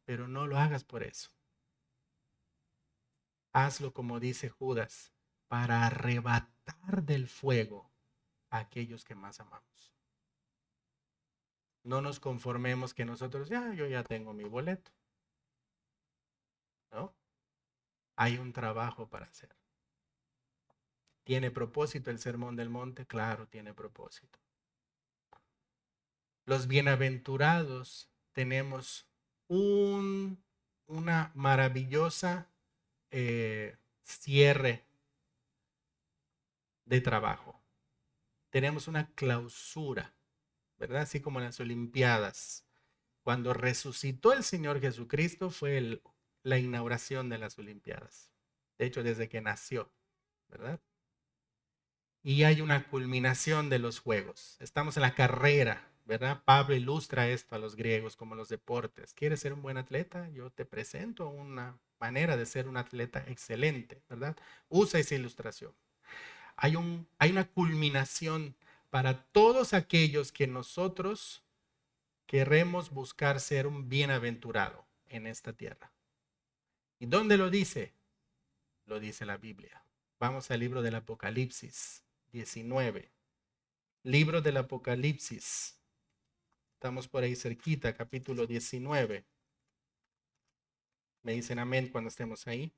Pero no lo hagas por eso. Hazlo como dice Judas, para arrebatar del fuego a aquellos que más amamos. No nos conformemos que nosotros, yo ya tengo mi boleto. ¿No? Hay un trabajo para hacer. ¿Tiene propósito el Sermón del Monte? Claro, tiene propósito. Los bienaventurados tenemos una maravillosa cierre de trabajo. Tenemos una clausura, ¿verdad? Así como en las Olimpiadas. Cuando resucitó el Señor Jesucristo fue la inauguración de las Olimpiadas. De hecho, desde que nació, ¿verdad? Y hay una culminación de los juegos. Estamos en la carrera, ¿verdad? Pablo ilustra esto a los griegos como los deportes. ¿Quieres ser un buen atleta? Yo te presento una manera de ser un atleta excelente, ¿verdad? Usa esa ilustración. Hay una culminación para todos aquellos que nosotros queremos buscar ser un bienaventurado en esta tierra. ¿Y dónde lo dice? Lo dice la Biblia. Vamos al libro del Apocalipsis 19. Libro del Apocalipsis. Estamos por ahí cerquita, capítulo 19. Me dicen amén cuando estemos ahí.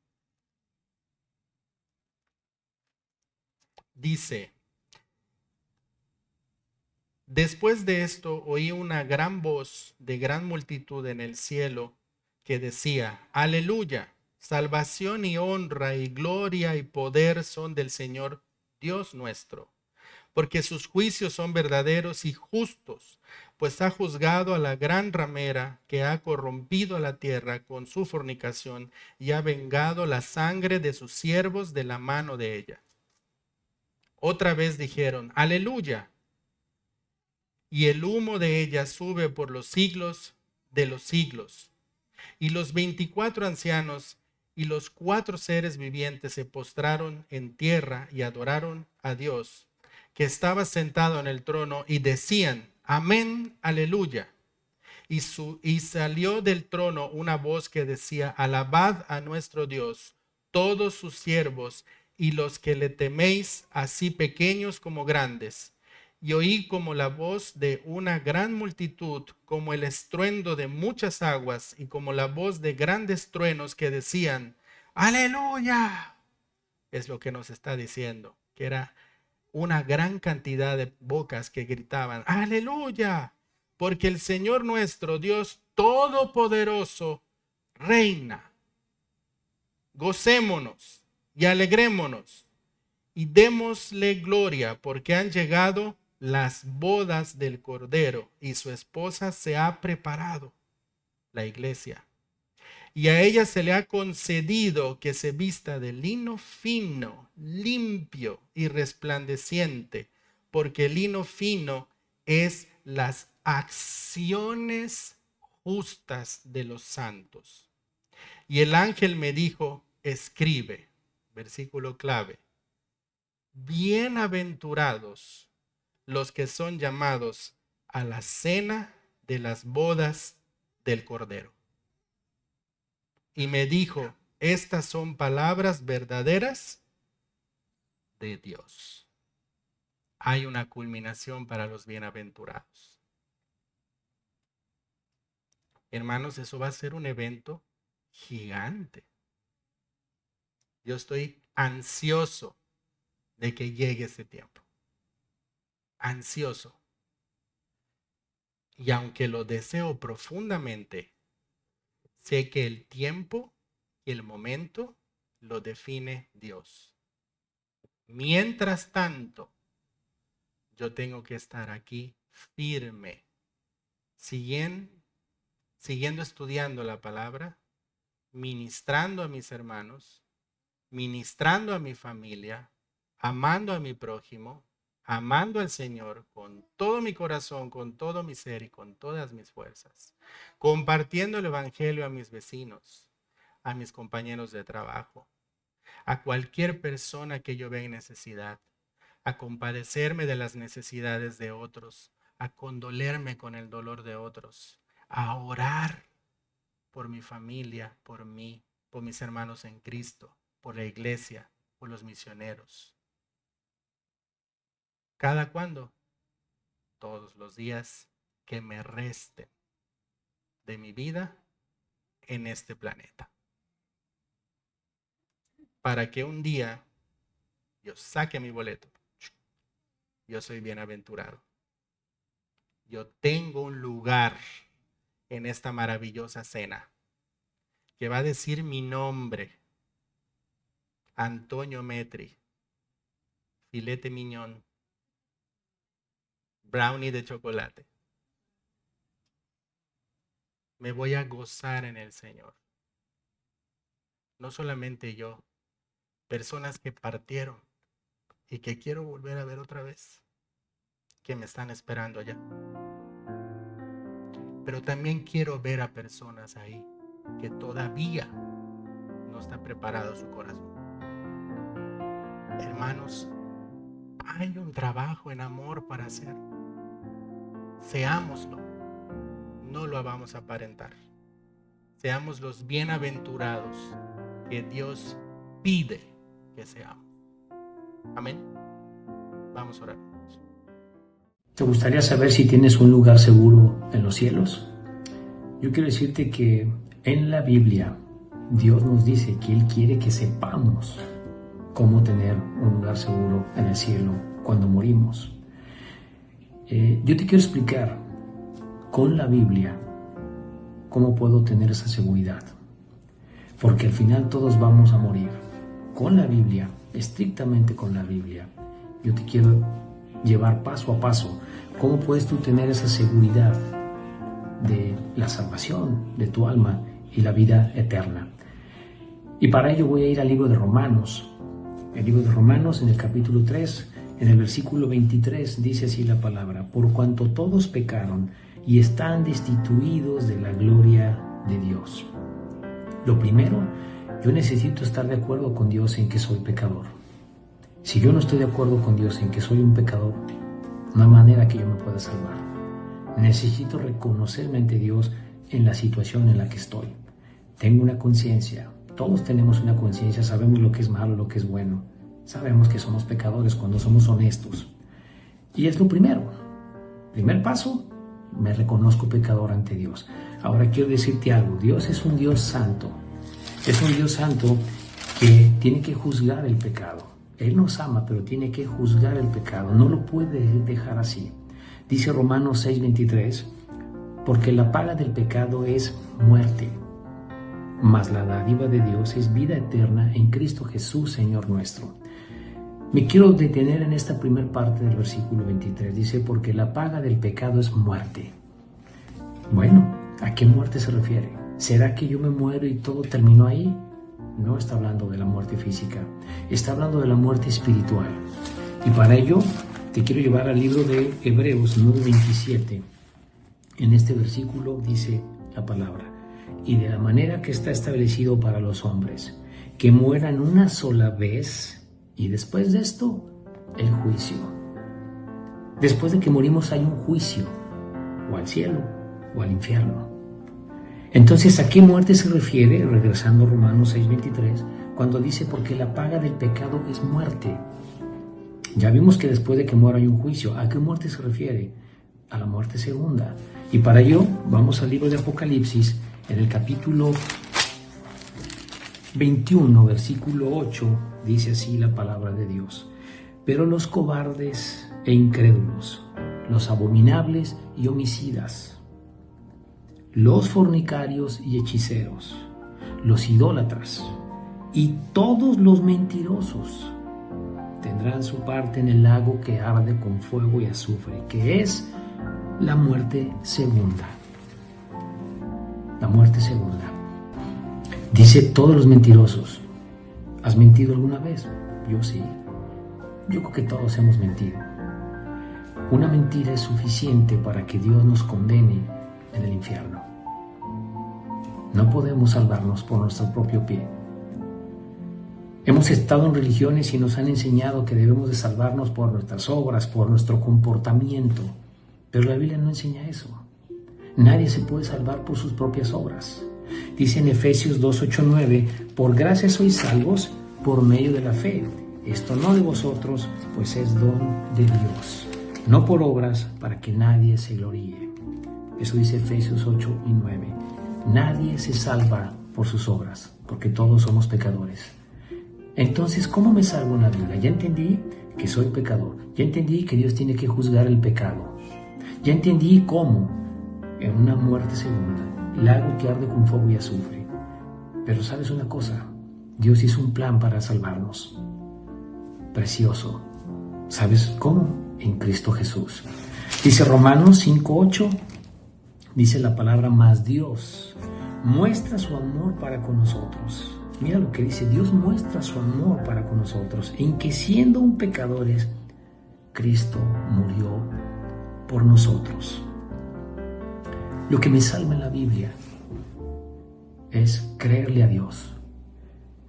Dice, después de esto oí una gran voz de gran multitud en el cielo que decía, aleluya, salvación y honra y gloria y poder son del Señor Dios nuestro, porque sus juicios son verdaderos y justos, pues ha juzgado a la gran ramera que ha corrompido a la tierra con su fornicación y ha vengado la sangre de sus siervos de la mano de ella. Otra vez dijeron, aleluya, y el humo de ella sube por los siglos de los siglos. Y los 24 ancianos y los 4 seres vivientes se postraron en tierra y adoraron a Dios, que estaba sentado en el trono, y decían, amén, aleluya. y salió del trono una voz que decía: alabad a nuestro Dios, todos sus siervos y los que le teméis, así pequeños como grandes. Y oí como la voz de una gran multitud, como el estruendo de muchas aguas y como la voz de grandes truenos que decían: aleluya. Es lo que nos está diciendo, que era una gran cantidad de bocas que gritaban: aleluya, porque el Señor nuestro Dios Todopoderoso reina. Gocémonos y alegrémonos y démosle gloria, porque han llegado las bodas del Cordero y su esposa se ha preparado, la iglesia. Y a ella se le ha concedido que se vista de lino fino, limpio y resplandeciente, porque el lino fino es las acciones justas de los santos. Y el ángel me dijo: escribe, versículo clave, bienaventurados los que son llamados a la cena de las bodas del Cordero. Y me dijo: estas son palabras verdaderas de Dios. Hay una culminación para los bienaventurados. Hermanos, eso va a ser un evento gigante. Yo estoy ansioso de que llegue ese tiempo. Ansioso. Y aunque lo deseo profundamente, sé que el tiempo y el momento lo define Dios. Mientras tanto, yo tengo que estar aquí firme, siguiendo estudiando la palabra, ministrando a mis hermanos, ministrando a mi familia, amando a mi prójimo, amando al Señor con todo mi corazón, con todo mi ser y con todas mis fuerzas, compartiendo el evangelio a mis vecinos, a mis compañeros de trabajo, a cualquier persona que yo vea en necesidad, a compadecerme de las necesidades de otros, a condolerme con el dolor de otros, a orar por mi familia, por mí, por mis hermanos en Cristo, por la iglesia, por los misioneros. ¿Cada cuándo? Todos los días que me resten de mi vida en este planeta. Para que un día yo saque mi boleto. Yo soy bienaventurado. Yo tengo un lugar en esta maravillosa cena que va a decir mi nombre: Antonio Metri, filete miñón, brownie de chocolate. Me voy a gozar en el Señor. No solamente yo, personas que partieron y que quiero volver a ver otra vez, que me están esperando allá. Pero también quiero ver a personas ahí que todavía no está preparado su corazón. Hermanos, hay un trabajo en amor para hacer. Seámoslo, no lo vamos a aparentar. Seamos los bienaventurados que Dios pide que seamos. Amén. Vamos a orar. ¿Te gustaría saber si tienes un lugar seguro en los cielos? Yo quiero decirte que en la Biblia Dios nos dice que Él quiere que sepamos cómo tener un lugar seguro en el cielo cuando morimos. Yo te quiero explicar con la Biblia cómo puedo tener esa seguridad. Porque al final todos vamos a morir. Con la Biblia, estrictamente con la Biblia, yo te quiero llevar paso a paso cómo puedes tú tener esa seguridad de la salvación de tu alma y la vida eterna. Y para ello voy a ir al libro de Romanos. El libro de Romanos, en el capítulo 3, en el versículo 23, dice así la palabra: por cuanto todos pecaron y están destituidos de la gloria de Dios. Lo primero, yo necesito estar de acuerdo con Dios en que soy pecador. Si yo no estoy de acuerdo con Dios en que soy un pecador, no hay manera que yo me pueda salvar. Necesito reconocerme ante Dios en la situación en la que estoy. Tengo una conciencia. Todos tenemos una conciencia, sabemos lo que es malo, lo que es bueno. Sabemos que somos pecadores cuando somos honestos. Y es lo primero. Primer paso, me reconozco pecador ante Dios. Ahora quiero decirte algo. Dios es un Dios santo. Es un Dios santo que tiene que juzgar el pecado. Él nos ama, pero tiene que juzgar el pecado. No lo puede dejar así. Dice Romanos 6:23, porque la paga del pecado es muerte, mas la dádiva de Dios es vida eterna en Cristo Jesús, Señor nuestro. Me quiero detener en esta primera parte del versículo 23. Dice, porque la paga del pecado es muerte. Bueno, ¿a qué muerte se refiere? ¿Será que yo me muero y todo terminó ahí? No está hablando de la muerte física, está hablando de la muerte espiritual. Y para ello te quiero llevar al libro de Hebreos 9:27. En este versículo dice la palabra, y de la manera que está establecido para los hombres, que mueran una sola vez, y después de esto, el juicio. Después de que morimos hay un juicio, o al cielo, o al infierno. Entonces, ¿a qué muerte se refiere? Regresando a Romanos 6:23, cuando dice, porque la paga del pecado es muerte. Ya vimos que después de que muera hay un juicio. ¿A qué muerte se refiere? A la muerte segunda. Y para ello, vamos al libro de Apocalipsis, en el capítulo 21, versículo 8, dice así la palabra de Dios. Pero los cobardes e incrédulos, los abominables y homicidas, los fornicarios y hechiceros, los idólatras y todos los mentirosos tendrán su parte en el lago que arde con fuego y azufre, que es la muerte segunda. La muerte segunda. Dice todos los mentirosos. ¿Has mentido alguna vez? Yo sí. Yo creo que todos hemos mentido. Una mentira es suficiente para que Dios nos condene en el infierno. No podemos salvarnos por nuestro propio pie. Hemos estado en religiones y nos han enseñado que debemos de salvarnos por nuestras obras, por nuestro comportamiento. Pero la Biblia no enseña eso. Nadie se puede salvar por sus propias obras. Dice en Efesios 2:8-9, por gracia sois salvos por medio de la fe. Esto no de vosotros, pues es don de Dios. No por obras, para que nadie se gloríe. Eso dice Efesios 8:9. Nadie se salva por sus obras, porque todos somos pecadores. Entonces, ¿cómo me salvo en la Biblia? Ya entendí que soy pecador. Ya entendí que Dios tiene que juzgar el pecado. Ya entendí cómo, en una muerte segunda, lago que arde con fuego y azufre. Pero ¿sabes una cosa? Dios hizo un plan para salvarnos. Precioso. ¿Sabes cómo? En Cristo Jesús. Dice Romanos 5:8, dice la palabra, mas Dios muestra su amor para con nosotros. Mira lo que dice, Dios muestra su amor para con nosotros, en que siendo un pecadores, Cristo murió por nosotros. Lo que me salva en la Biblia es creerle a Dios.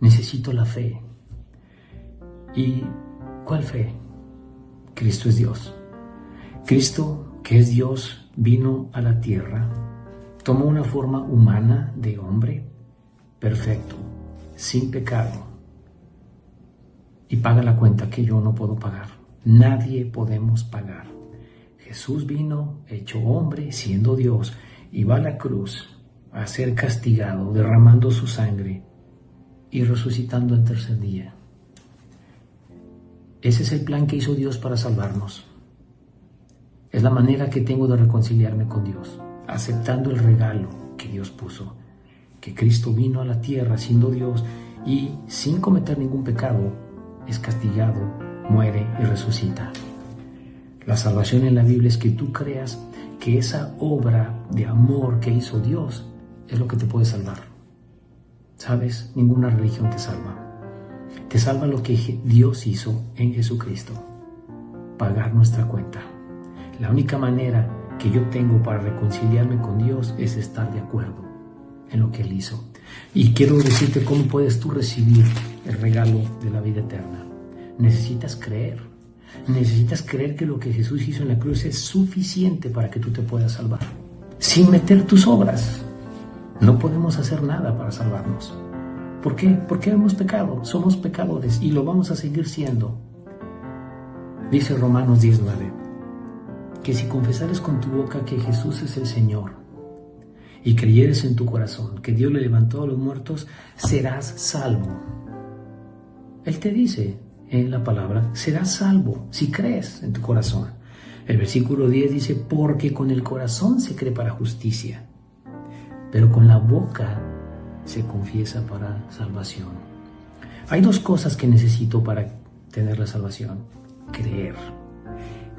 Necesito la fe. ¿Y cuál fe? Cristo es Dios. Cristo, que es Dios, vino a la tierra, tomó una forma humana de hombre, perfecto, sin pecado, y paga la cuenta que yo no puedo pagar. Nadie podemos pagar. Jesús vino, hecho hombre, siendo Dios, y va a la cruz a ser castigado, derramando su sangre y resucitando al tercer día. Ese es el plan que hizo Dios para salvarnos. Es la manera que tengo de reconciliarme con Dios, aceptando el regalo que Dios puso, que Cristo vino a la tierra siendo Dios y sin cometer ningún pecado, es castigado, muere y resucita. La salvación en la Biblia es que tú creas que esa obra de amor que hizo Dios es lo que te puede salvar. ¿Sabes? Ninguna religión te salva. Te salva lo que Dios hizo en Jesucristo, pagar nuestra cuenta. La única manera que yo tengo para reconciliarme con Dios es estar de acuerdo en lo que Él hizo. Y quiero decirte cómo puedes tú recibir el regalo de la vida eterna. Necesitas creer. Necesitas creer que lo que Jesús hizo en la cruz es suficiente para que tú te puedas salvar. Sin meter tus obras. No podemos hacer nada para salvarnos. ¿Por qué? Porque hemos pecado. Somos pecadores y lo vamos a seguir siendo. Dice Romanos 19, que si confesares con tu boca que Jesús es el Señor y creyeres en tu corazón que Dios le levantó a los muertos, serás salvo. Él te dice en la palabra, serás salvo si crees en tu corazón. El versículo 10 dice, porque con el corazón se cree para justicia, pero con la boca se confiesa para salvación. Hay dos cosas que necesito para tener la salvación.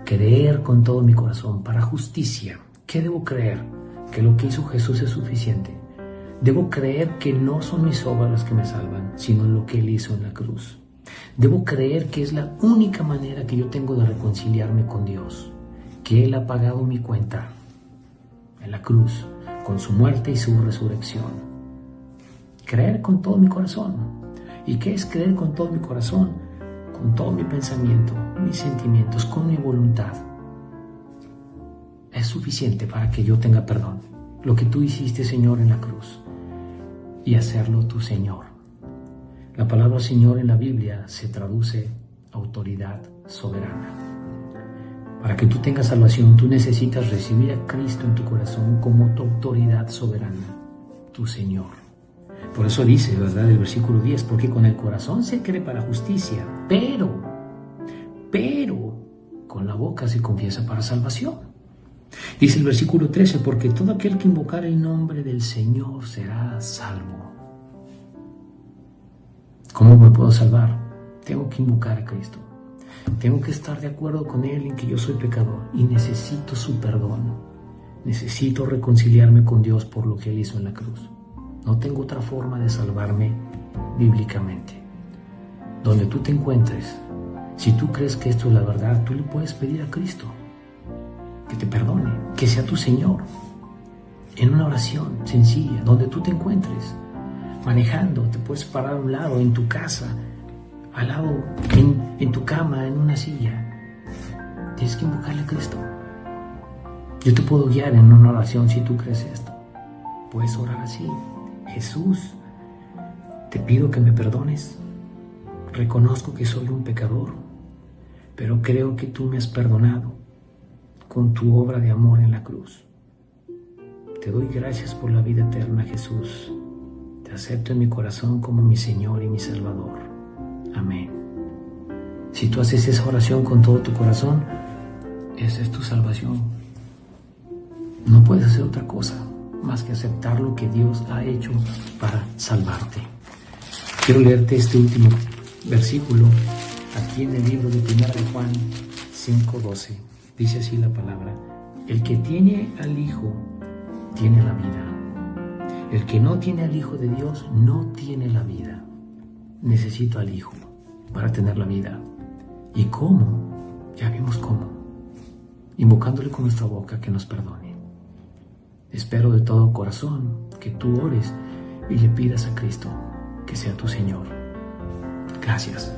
Creer con todo mi corazón para justicia. ¿Qué debo creer? Que lo que hizo Jesús es suficiente. Debo creer que no son mis obras las que me salvan, sino lo que Él hizo en la cruz. Debo creer que es la única manera que yo tengo de reconciliarme con Dios, que Él ha pagado mi cuenta en la cruz, con su muerte y su resurrección. Creer con todo mi corazón. ¿Y qué es creer con todo mi corazón? Con todo mi pensamiento, mis sentimientos, con mi voluntad. Es suficiente para que yo tenga perdón. Lo que tú hiciste, Señor, en la cruz. Y hacerlo tu Señor. La palabra Señor en la Biblia se traduce autoridad soberana. Para que tú tengas salvación, tú necesitas recibir a Cristo en tu corazón como tu autoridad soberana, tu Señor. Por eso dice, ¿verdad?, el versículo 10, porque con el corazón se cree para justicia, pero con la boca se confiesa para salvación. Dice el versículo 13, porque todo aquel que invocar el nombre del Señor será salvo. ¿Cómo me puedo salvar? Tengo que invocar a Cristo. Tengo que estar de acuerdo con Él en que yo soy pecador y necesito su perdón. Necesito reconciliarme con Dios por lo que Él hizo en la cruz. No tengo otra forma de salvarme bíblicamente. Donde tú te encuentres, si tú crees que esto es la verdad, tú le puedes pedir a Cristo que te perdone, que sea tu Señor. En una oración sencilla, donde tú te encuentres, manejando, te puedes parar a un lado, en tu casa, al lado, en tu cama, en una silla. Tienes que invocarle a Cristo. Yo te puedo guiar en una oración si tú crees esto. Puedes orar así. Jesús, te pido que me perdones. Reconozco que soy un pecador, pero creo que tú me has perdonado con tu obra de amor en la cruz. Te doy gracias por la vida eterna, Jesús. Te acepto en mi corazón como mi Señor y mi Salvador. Amén. Si tú haces esa oración con todo tu corazón, esa es tu salvación. No puedes hacer otra cosa más que aceptar lo que Dios ha hecho para salvarte. Quiero leerte este último versículo aquí en el libro de 1 de Juan 5:12. Dice así la palabra: el que tiene al Hijo tiene la vida. El que no tiene al Hijo de Dios no tiene la vida. Necesito al Hijo para tener la vida. ¿Y cómo? Ya vimos cómo. Invocándole con nuestra boca que nos perdone. Espero de todo corazón que tú ores y le pidas a Cristo que sea tu Señor. Gracias.